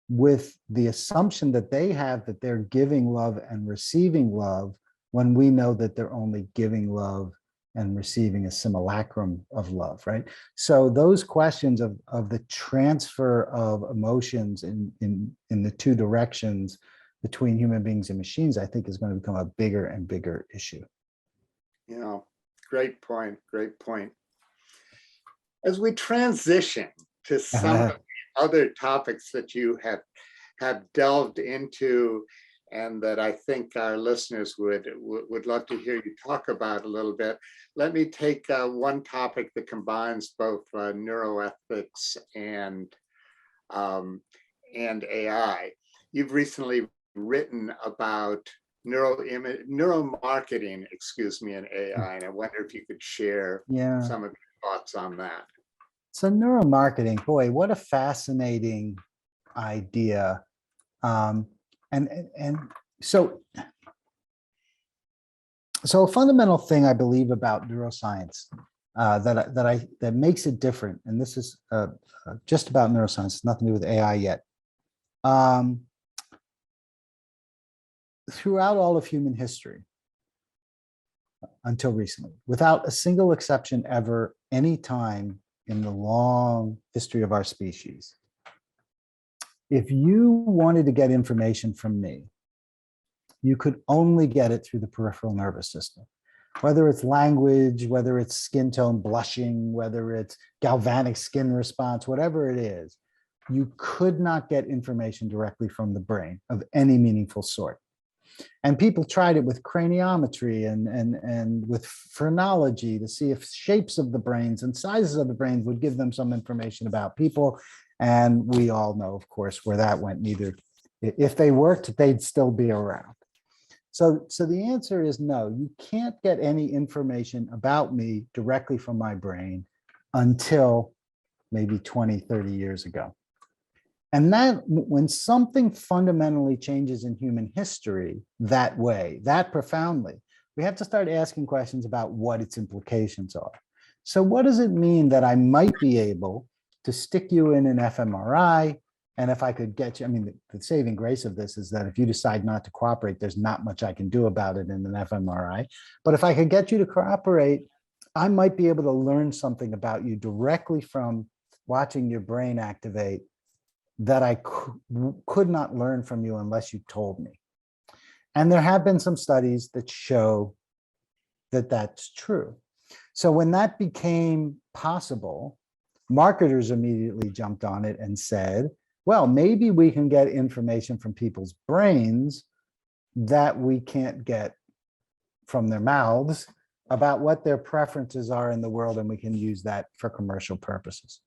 with the assumption that they have that they're giving love and receiving love, when we know that they're only giving love and receiving a simulacrum of love, right? So those questions of the transfer of emotions in the two directions between human beings and machines, I think is going to become a bigger and bigger issue. Yeah, great point, great point. As we transition to some of the other topics that you have delved into, and that I think our listeners would love to hear you talk about a little bit, let me take one topic that combines both neuroethics and AI. You've recently written about neuromarketing, in AI, and I wonder if you could share some of your thoughts on that. So neuromarketing, boy, what a fascinating idea. And so a fundamental thing I believe about neuroscience that makes it different, and this is just about neuroscience, it's nothing to do with AI yet. Throughout all of human history, until recently, without a single exception ever, any time in the long history of our species, if you wanted to get information from me, you could only get it through the peripheral nervous system. Whether it's language, whether it's skin tone blushing, whether it's galvanic skin response, whatever it is, you could not get information directly from the brain of any meaningful sort. And people tried it with craniometry and with phrenology to see if shapes of the brains and sizes of the brains would give them some information about people. And we all know, of course, where that went. Neither, if they worked, they'd still be around. So the answer is no, you can't get any information about me directly from my brain until maybe 20, 30 years ago. And that when something fundamentally changes in human history that way, that profoundly, we have to start asking questions about what its implications are. So what does it mean that I might be able to stick you in an fMRI? And if I could get you, I mean, the saving grace of this is that if you decide not to cooperate, there's not much I can do about it in an fMRI. But if I could get you to cooperate, I might be able to learn something about you directly from watching your brain activate that I could not learn from you unless you told me. And there have been some studies that show that that's true. So when that became possible, marketers immediately jumped on it and said, well, maybe we can get information from people's brains that we can't get from their mouths about what their preferences are in the world, and we can use that for commercial purposes.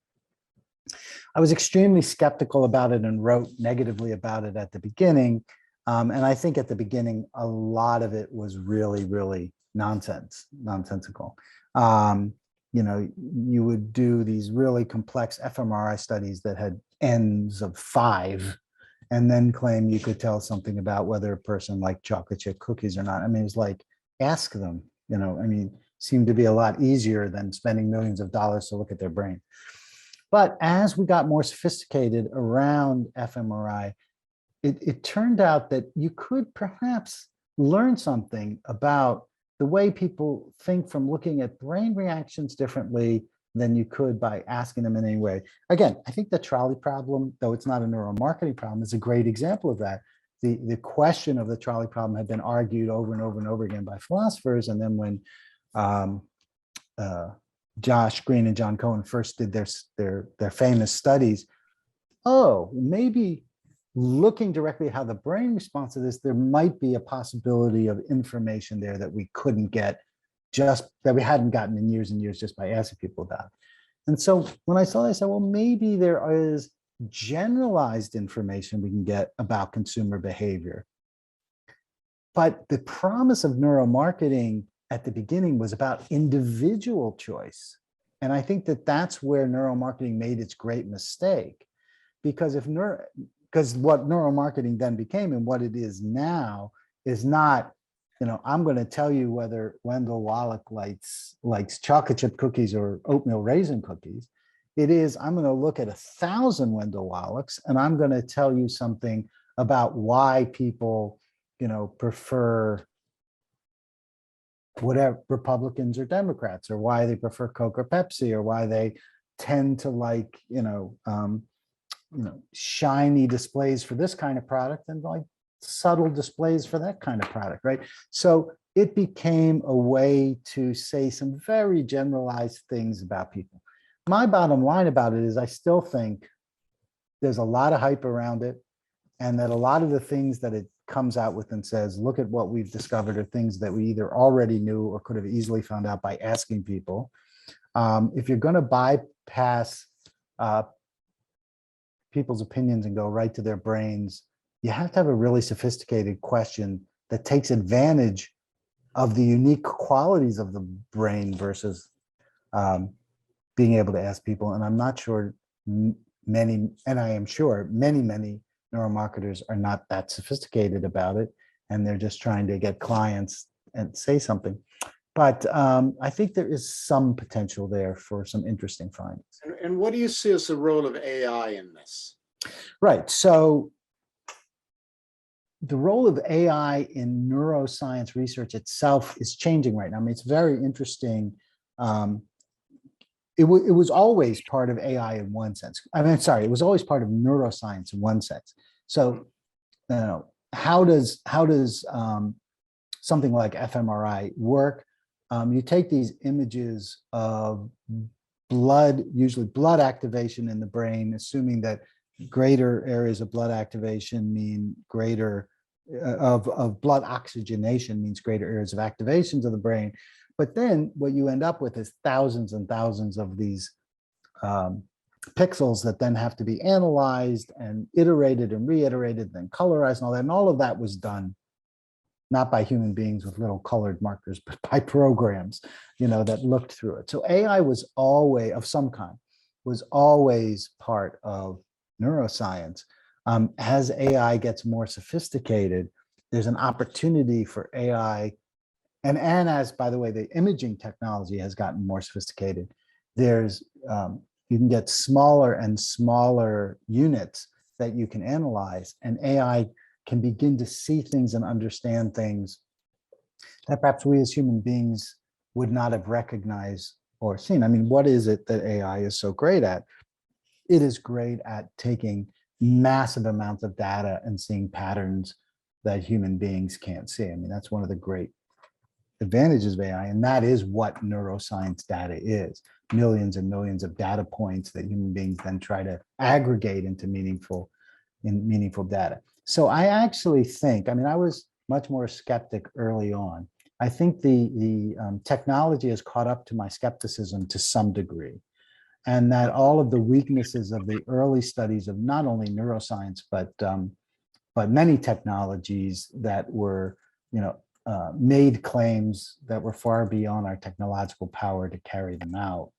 I was extremely skeptical about it and wrote negatively about it at the beginning. And I think at the beginning, a lot of it was really, really nonsensical. You would do these really complex fMRI studies that had N's of 5 and then claim you could tell something about whether a person liked chocolate chip cookies or not. I mean, it was like, ask them, seemed to be a lot easier than spending millions of dollars to look at their brain. But as we got more sophisticated around fMRI, it turned out that you could perhaps learn something about the way people think from looking at brain reactions differently than you could by asking them in any way. Again, I think the trolley problem, though it's not a neuromarketing problem, is a great example of that. The question of the trolley problem had been argued over and over and over again by philosophers. And then when Josh Green and John Cohen first did their famous studies, oh, maybe looking directly at how the brain responds to this, there might be a possibility of information there that we couldn't get, just that we hadn't gotten in years and years just by asking people about. And so when I saw that, I said, well, maybe there is generalized information we can get about consumer behavior. But the promise of neuromarketing at the beginning was about individual choice. And I think that that's where neuromarketing made its great mistake. Because what neuromarketing then became and what it is now is not, I'm going to tell you whether Wendell Wallach likes chocolate chip cookies or oatmeal raisin cookies. It is, I'm going to look at 1,000 Wendell Wallachs and I'm going to tell you something about why people, prefer whatever, Republicans or Democrats, or why they prefer Coke or Pepsi, or why they tend to like, shiny displays for this kind of product and like subtle displays for that kind of product, right? So it became a way to say some very generalized things about people. My bottom line about it is I still think there's a lot of hype around it, and that a lot of the things that it comes out with and says, look at what we've discovered, are things that we either already knew or could have easily found out by asking people. If you're going to bypass people's opinions and go right to their brains, you have to have a really sophisticated question that takes advantage of the unique qualities of the brain versus being able to ask people. And I'm not sure many, and I am sure many neuromarketers are not that sophisticated about it, and they're just trying to get clients and say something. But I think there is some potential there for some interesting findings. And what do you see as the role of AI in this? Right. So the role of AI in neuroscience research itself is changing right now. I mean, it's very interesting. It was always part of AI in one sense. It was always part of neuroscience in one sense. So, how does something like fMRI work? You take these images of blood, usually blood activation in the brain, assuming that greater areas of blood activation mean greater of blood oxygenation means greater areas of activations of the brain. But then what you end up with is thousands and thousands of these pixels that then have to be analyzed and iterated and reiterated, then colorized and all that. And all of that was done not by human beings with little colored markers, but by programs, that looked through it. So AI was always, of some kind, was always part of neuroscience. As AI gets more sophisticated, there's an opportunity for AI. And as, by the way, the imaging technology has gotten more sophisticated, there's you can get smaller and smaller units that you can analyze, and AI can begin to see things and understand things that perhaps we as human beings would not have recognized or seen. I mean, what is it that AI is so great at? It is great at taking massive amounts of data and seeing patterns that human beings can't see. I mean, that's one of the great advantages of AI, and that is what neuroscience data is. Millions and millions of data points that human beings then try to aggregate into meaningful data. So I actually think, I was much more skeptic early on. I think the technology has caught up to my skepticism to some degree, and that all of the weaknesses of the early studies of not only neuroscience, but many technologies that were, made claims that were far beyond our technological power to carry them out.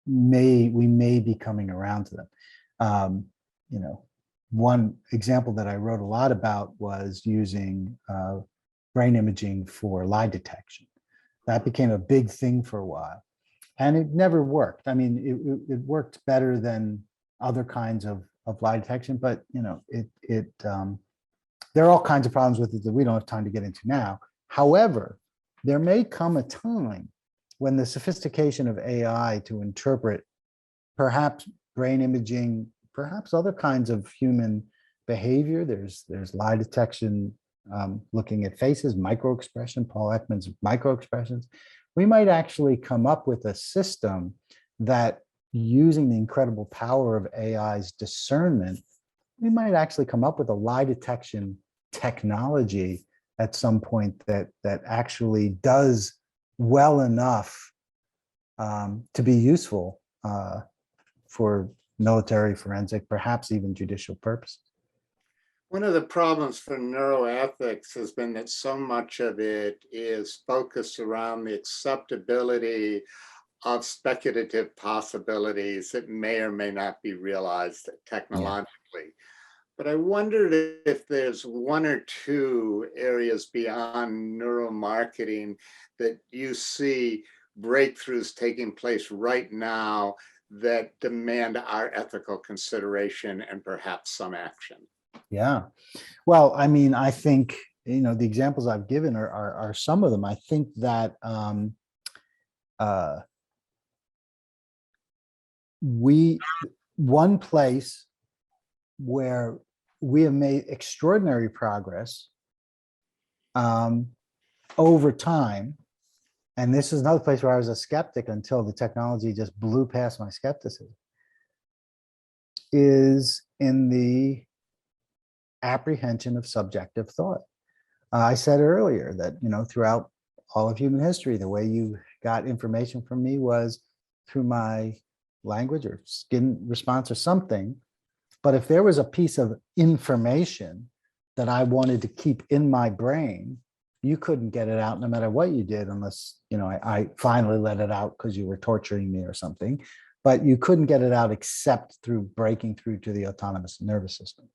We may be coming around to them. One example that I wrote a lot about was using brain imaging for lie detection. That became a big thing for a while, and it never worked. I mean, it worked better than other kinds of lie detection, but there are all kinds of problems with it that we don't have time to get into now. However, there may come a time when the sophistication of AI to interpret perhaps brain imaging, perhaps other kinds of human behavior. There's lie detection, looking at faces, microexpression, Paul Ekman's microexpressions. We might actually come up with a system that using the incredible power of AI's discernment, we might actually come up with a lie detection technology at some point that actually does well enough to be useful for military, forensic, perhaps even judicial purposes. One of the problems for neuroethics has been that so much of it is focused around the acceptability of speculative possibilities that may or may not be realized technologically. Yeah. But I wondered if there's one or two areas beyond neuromarketing that you see breakthroughs taking place right now that demand our ethical consideration and perhaps some action. Yeah. Well, I mean, I think, the examples I've given are some of them. I think that one place where we have made extraordinary progress over time, and this is another place where I was a skeptic until the technology just blew past my skepticism, is in the apprehension of subjective thought. I said earlier that, throughout all of human history, the way you got information from me was through my language or skin response or something. But if there was a piece of information that I wanted to keep in my brain, you couldn't get it out no matter what you did, unless, I finally let it out because you were torturing me or something. But you couldn't get it out except through breaking through to the autonomous nervous system.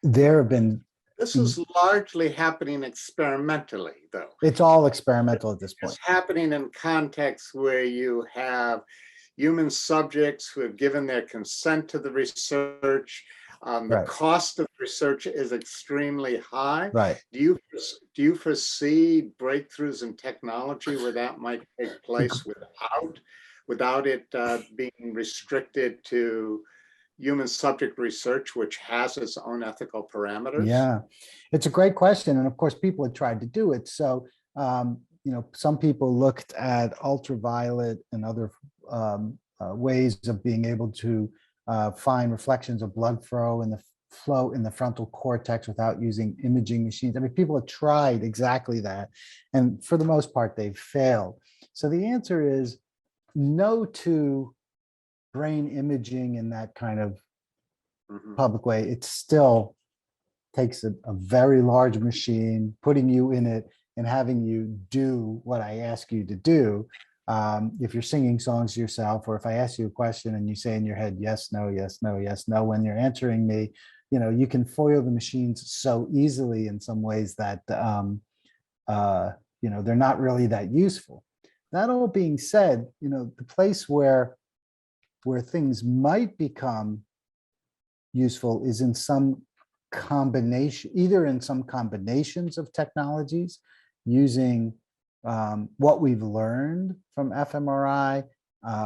There have been. This is largely happening experimentally, though. It's all experimental at this point. It's happening in contexts where you have human subjects who have given their consent to the research. The cost of research is extremely high. Right. Do you foresee breakthroughs in technology where that might take place without it being restricted to human subject research, which has its own ethical parameters? Yeah, it's a great question. And of course, people have tried to do it. So, some people looked at ultraviolet and other ways of being able to find reflections of blood flow in the frontal cortex without using imaging machines. I mean, people have tried exactly that. And for the most part, they've failed. So the answer is no to brain imaging in that kind of public way. It still takes a very large machine, putting you in it and having you do what I ask you to do. If you're singing songs to yourself, or if I ask you a question and you say in your head, yes, no, yes, no, yes, no, when you're answering me, you can foil the machines so easily in some ways that, they're not really that useful. That all being said, the place where things might become useful is in some combination, either in some combinations of technologies using what we've learned from fMRI,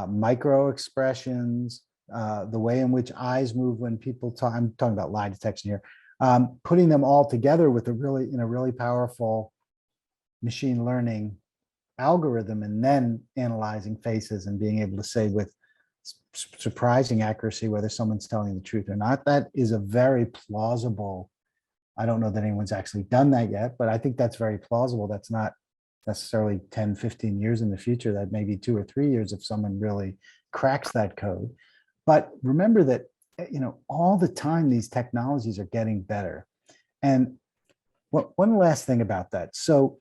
micro expressions, the way in which eyes move when people talk. I'm talking about lie detection here. Putting them all together with a really powerful machine learning algorithm, and then analyzing faces and being able to say with surprising accuracy whether someone's telling the truth or not. That is a very plausible. I don't know that anyone's actually done that yet, but I think that's very plausible. That's not necessarily 10, 15 years in the future. That may be 2 or 3 years if someone really cracks that code. But remember that, all the time these technologies are getting better. And one last thing about that. So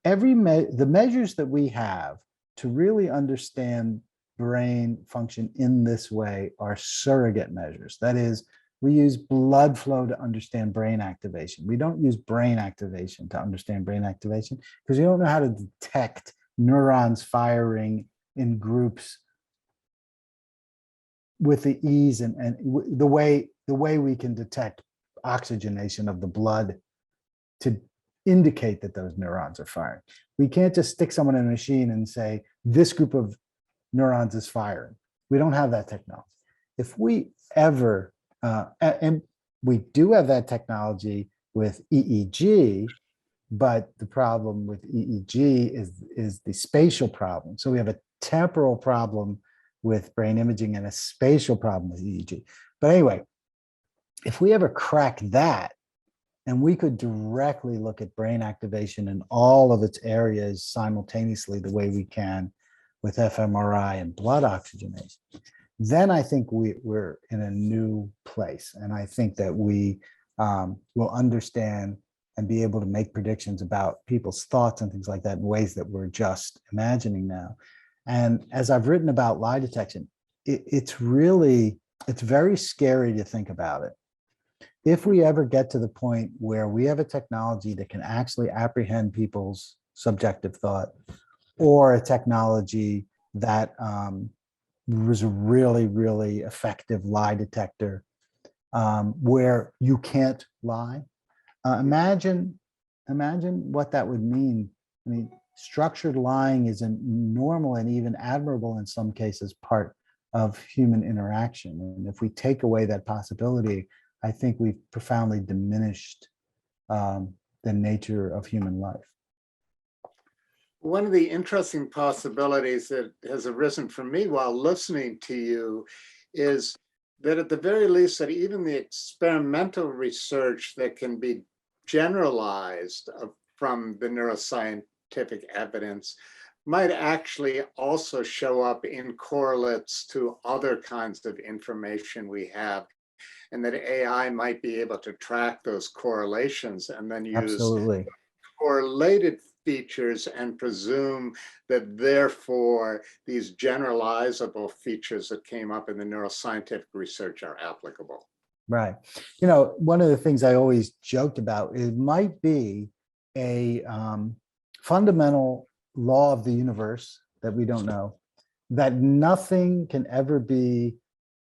the measures that we have to really understand brain function in this way are surrogate measures. That is, we use blood flow to understand brain activation. We don't use brain activation to understand brain activation because we don't know how to detect neurons firing in groups with the ease and the way we can detect oxygenation of the blood to indicate that those neurons are firing. We can't just stick someone in a machine and say, this group of neurons is firing. We don't have that technology. If we ever, and we do have that technology with EEG, but the problem with EEG is the spatial problem. So we have a temporal problem with brain imaging and a spatial problem with EEG. But anyway, if we ever crack that, and we could directly look at brain activation in all of its areas simultaneously, the way we can with fMRI and blood oxygenation, then I think we're in a new place. And I think that we will understand and be able to make predictions about people's thoughts and things like that in ways that we're just imagining now. And as I've written about lie detection, it's very scary to think about it. If we ever get to the point where we have a technology that can actually apprehend people's subjective thought, or a technology that was a really, really effective lie detector, where you can't lie, imagine what that would mean. I mean, structured lying is a normal and even admirable in some cases part of human interaction. And if we take away that possibility, I think we've profoundly diminished the nature of human life. One of the interesting possibilities that has arisen for me while listening to you is that at the very least, that even the experimental research that can be generalized from the neuroscientific evidence might actually also show up in correlates to other kinds of information we have, and that AI might be able to track those correlations and then use Absolutely. correlated features and presume that therefore these generalizable features that came up in the neuroscientific research are applicable. Right. You know, one of the things I always joked about, it might be a fundamental law of the universe that we don't know, that nothing can ever be,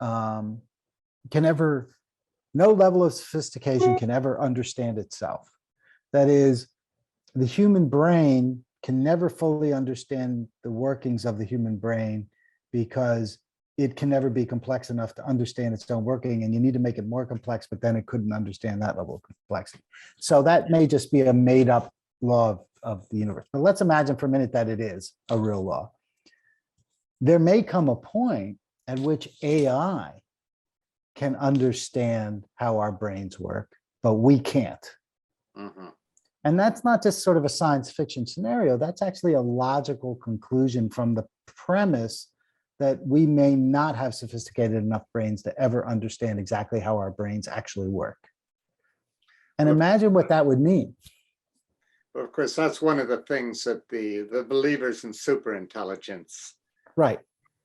no level of sophistication can ever understand itself. That is, the human brain can never fully understand the workings of the human brain because it can never be complex enough to understand its own working, and you need to make it more complex, but then it couldn't understand that level of complexity. So that may just be a made up law of the universe. But let's imagine for a minute that it is a real law. There may come a point at which AI can understand how our brains work, but we can't. Mm-hmm. And that's not just sort of a science fiction scenario. That's actually a logical conclusion from the premise that we may not have sophisticated enough brains to ever understand exactly how our brains actually work. And imagine what that would mean. Well, of course, that's one of the things that the believers in superintelligence Right.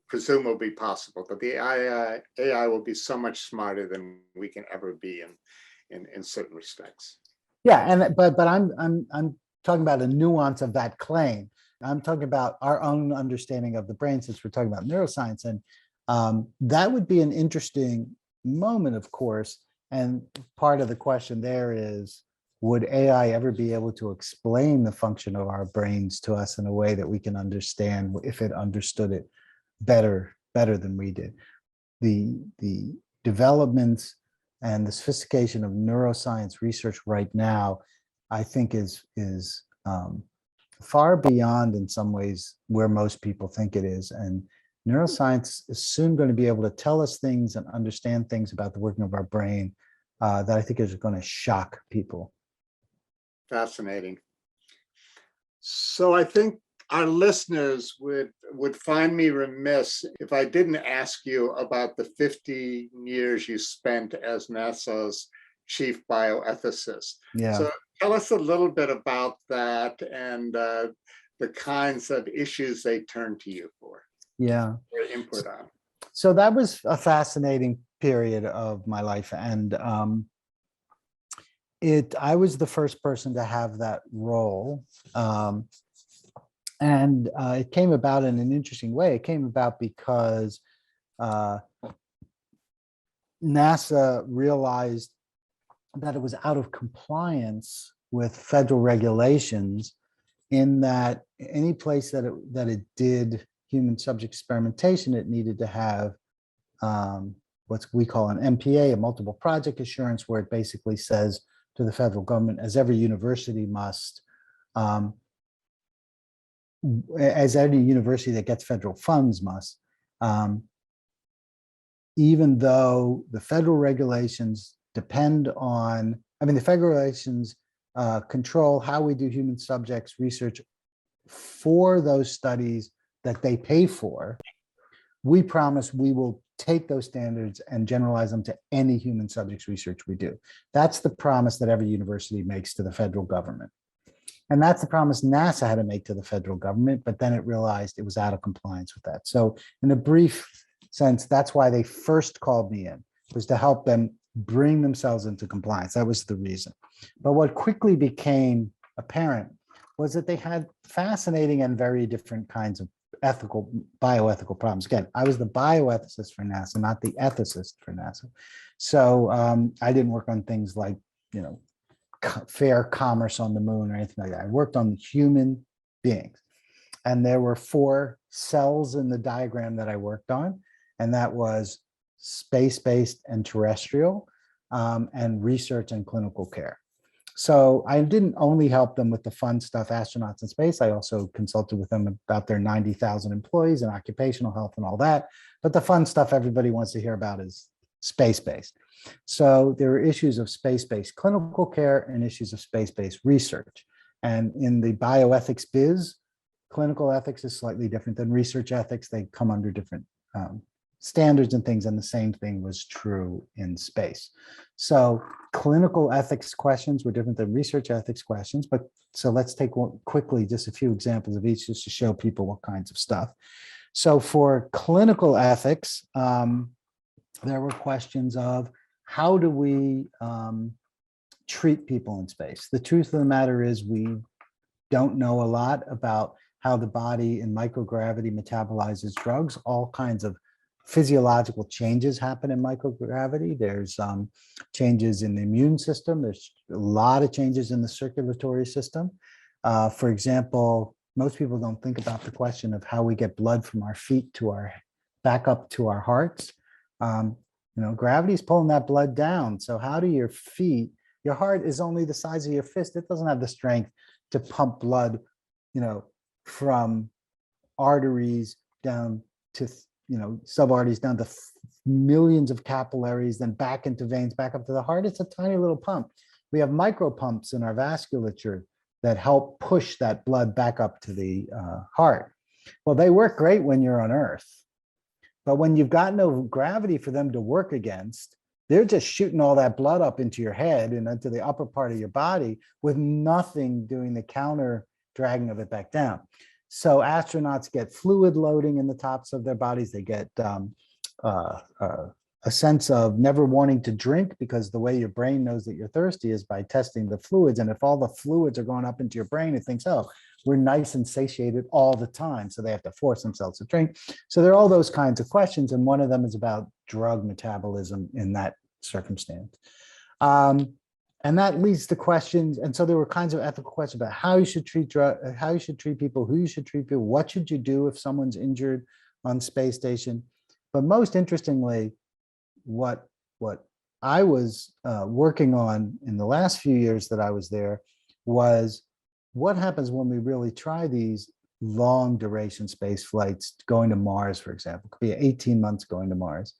presume will be possible, but the AI will be so much smarter than we can ever be in certain respects. Yeah, and but I'm talking about a nuance of that claim. I'm talking about our own understanding of the brain, since we're talking about neuroscience, and that would be an interesting moment, of course. And part of the question there is, would AI ever be able to explain the function of our brains to us in a way that we can understand if it understood it better than we did? The developments and the sophistication of neuroscience research right now, I think is far beyond in some ways where most people think it is. And neuroscience is soon going to be able to tell us things and understand things about the working of our brain that I think is going to shock people. Fascinating. So I think our listeners would find me remiss if I didn't ask you about the 50 years you spent as NASA's chief bioethicist. Yeah. So tell us a little bit about that and the kinds of issues they turn to you for. Yeah. Your input on. So that was a fascinating period of my life, and I was the first person to have that role. And it came about in an interesting way. It came about because NASA realized that it was out of compliance with federal regulations, in that any place that it did human subject experimentation, it needed to have what we call an MPA, a multiple project assurance, where it basically says to the federal government, as every university must, as any university that gets federal funds must, even though the federal regulations depend on, the federal regulations control how we do human subjects research for those studies that they pay for, we promise we will take those standards and generalize them to any human subjects research we do. That's the promise that every university makes to the federal government. And that's the promise NASA had to make to the federal government, but then it realized it was out of compliance with that. So in a brief sense, that's why they first called me in, was to help them bring themselves into compliance. That was the reason. But what quickly became apparent was that they had fascinating and very different kinds of bioethical problems. Again, I was the bioethicist for NASA, not the ethicist for NASA. So I didn't work on things like, fair commerce on the moon or anything like that. I worked on human beings. And there were 4 cells in the diagram that I worked on, and that was space-based and terrestrial, and research and clinical care. So I didn't only help them with the fun stuff, astronauts in space. I also consulted with them about their 90,000 employees and occupational health and all that. But the fun stuff everybody wants to hear about is space-based. So there are issues of space-based clinical care and issues of space-based research. And in the bioethics biz, clinical ethics is slightly different than research ethics. They come under different standards and things, and the same thing was true in space. So clinical ethics questions were different than research ethics questions, but so let's take quickly just a few examples of each just to show people what kinds of stuff. So for clinical ethics, there were questions of how do we treat people in space? The truth of the matter is we don't know a lot about how the body in microgravity metabolizes drugs. All kinds of physiological changes happen in microgravity. There's changes in the immune system. There's a lot of changes in the circulatory system. For example, most people don't think about the question of how we get blood from our feet to our back up to our hearts. Gravity is pulling that blood down. So how do your feet, your heart is only the size of your fist. It doesn't have the strength to pump blood, from arteries down to, subarteries down to millions of capillaries, then back into veins, back up to the heart. It's a tiny little pump. We have micro pumps in our vasculature that help push that blood back up to the heart. Well, they work great when you're on Earth. But when you've got no gravity for them to work against, they're just shooting all that blood up into your head and into the upper part of your body with nothing doing the counter dragging of it back down. So astronauts get fluid loading in the tops of their bodies. They get a sense of never wanting to drink, because the way your brain knows that you're thirsty is by testing the fluids. And if all the fluids are going up into your brain, it thinks, oh, we're nice and satiated all the time. So they have to force themselves to drink. So there are all those kinds of questions. And one of them is about drug metabolism in that circumstance. And that leads to questions. And so there were kinds of ethical questions about how you should treat how you should treat people, who you should treat people, what should you do if someone's injured on space station. But most interestingly, what I was working on in the last few years that I was there was what happens when we really try these long duration space flights, going to Mars, for example. It could be 18 months going to Mars.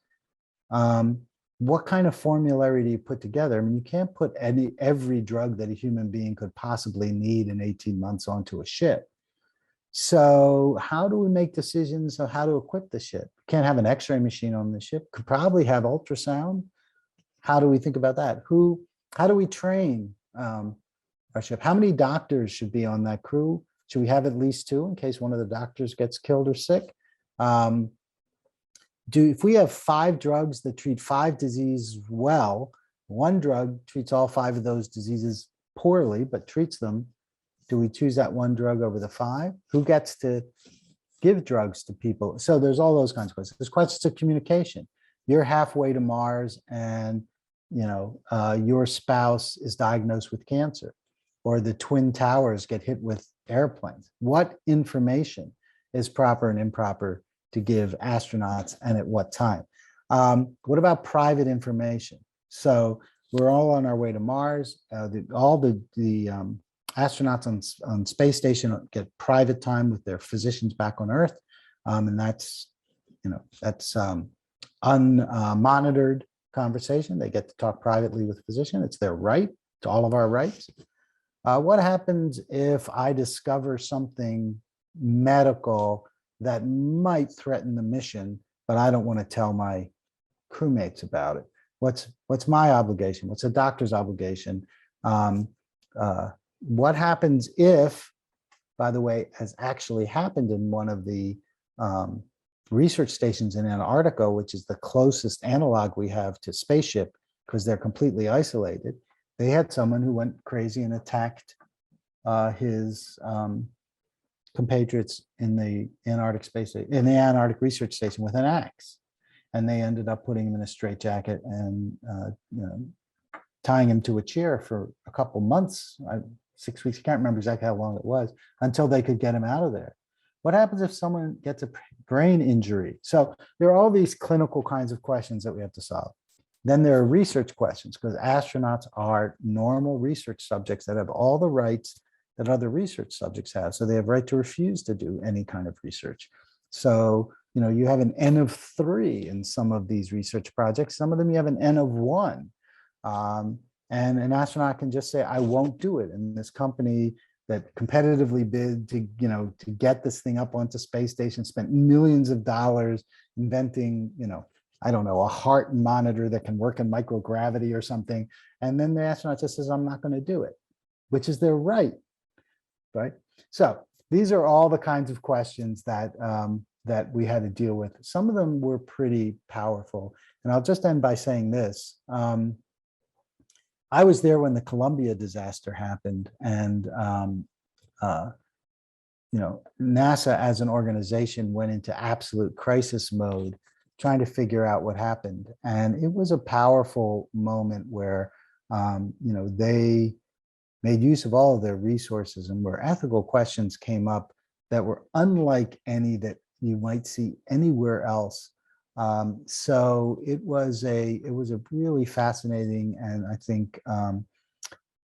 What kind of formulary do you put together? You can't put every drug that a human being could possibly need in 18 months onto a ship. So how do we make decisions of how to equip the ship? Can't have an X-ray machine on the ship. Could probably have ultrasound. How do we think about that? How do we train our ship? How many doctors should be on that crew? Should we have at least 2 in case one of the doctors gets killed or sick? If we have 5 drugs that treat 5 diseases well, one drug treats all 5 of those diseases poorly, but treats them, do we choose that one drug over the 5? Who gets to give drugs to people? So there's all those kinds of questions. There's questions of communication. You're halfway to Mars and your spouse is diagnosed with cancer, or the Twin Towers get hit with airplanes. What information is proper and improper to give astronauts and at what time? What about private information? So we're all on our way to Mars. All the astronauts on space station get private time with their physicians back on Earth, and that's unmonitored conversation. They get to talk privately with a physician. It's their right. It's all of our rights. What happens if I discover something medical that might threaten the mission, but I don't want to tell my crewmates about it? What's my obligation? What's a doctor's obligation? What happens if, by the way, has actually happened in one of the research stations in Antarctica, which is the closest analog we have to spaceship because they're completely isolated. They had someone who went crazy and attacked his compatriots in the Antarctic research station with an axe, and they ended up putting him in a straitjacket and tying him to a chair for a couple months, 6 weeks. I can't remember exactly how long it was, until they could get him out of there. What happens if someone gets a brain injury? So there are all these clinical kinds of questions that we have to solve. Then there are research questions, because astronauts are normal research subjects that have all the rights that other research subjects have. So they have right to refuse to do any kind of research. So, you have an N of 3 in some of these research projects. Some of them you have an N of 1. And an astronaut can just say, I won't do it. And this company that competitively bid to get this thing up onto space station spent millions of dollars inventing, I don't know, a heart monitor that can work in microgravity or something. And then the astronaut just says, I'm not going to do it, which is their right. So these are all the kinds of questions that that we had to deal with. Some of them were pretty powerful. And I'll just end by saying this. I was there when the Columbia disaster happened, and NASA as an organization went into absolute crisis mode, trying to figure out what happened. And it was a powerful moment where they made use of all of their resources, and where ethical questions came up that were unlike any that you might see anywhere else. So it was a really fascinating and I think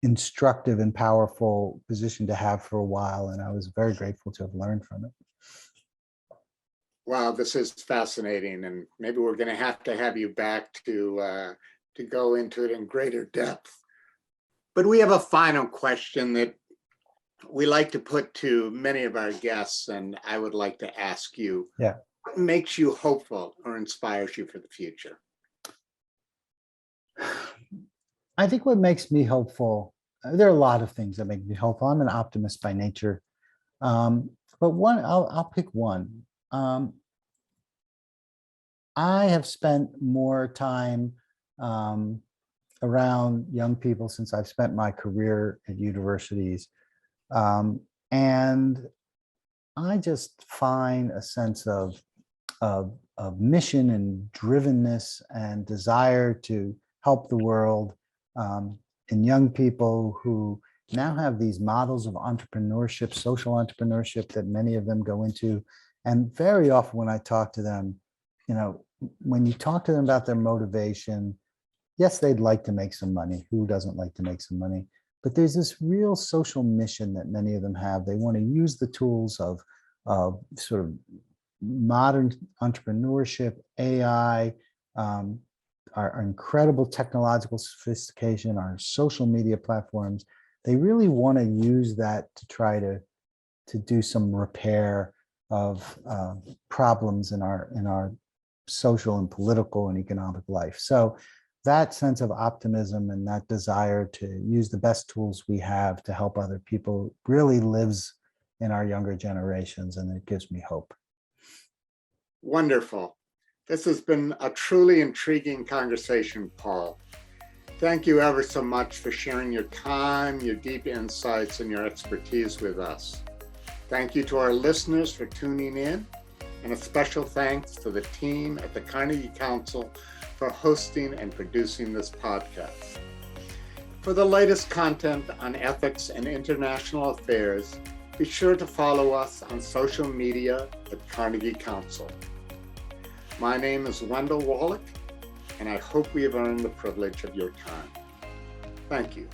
instructive and powerful position to have for a while, and I was very grateful to have learned from it. Wow, this is fascinating, and maybe we're going to have you back to go into it in greater depth. But we have a final question that we like to put to many of our guests, and I would like to ask you. Yeah. What makes you hopeful or inspires you for the future? I think what makes me hopeful, there are a lot of things that make me hopeful. I'm an optimist by nature. But I'll pick one. I have spent more time around young people since I've spent my career at universities. And I just find a sense of mission and drivenness and desire to help the world in young people who now have these models of entrepreneurship, social entrepreneurship that many of them go into. And very often when I talk to them, when you talk to them about their motivation, yes, they'd like to make some money. Who doesn't like to make some money? But there's this real social mission that many of them have. They want to use the tools of sort of modern entrepreneurship, AI, our incredible technological sophistication, our social media platforms. They really want to use that to try to do some repair of problems in our social and political and economic life. So that sense of optimism and that desire to use the best tools we have to help other people really lives in our younger generations, and it gives me hope. Wonderful. This has been a truly intriguing conversation, Paul. Thank you ever so much for sharing your time, your deep insights, and your expertise with us. Thank you to our listeners for tuning in, and a special thanks to the team at the Carnegie Council for hosting and producing this podcast. For the latest content on ethics and international affairs, be sure to follow us on social media at Carnegie Council. My name is Wendell Wallach, and I hope we have earned the privilege of your time. Thank you.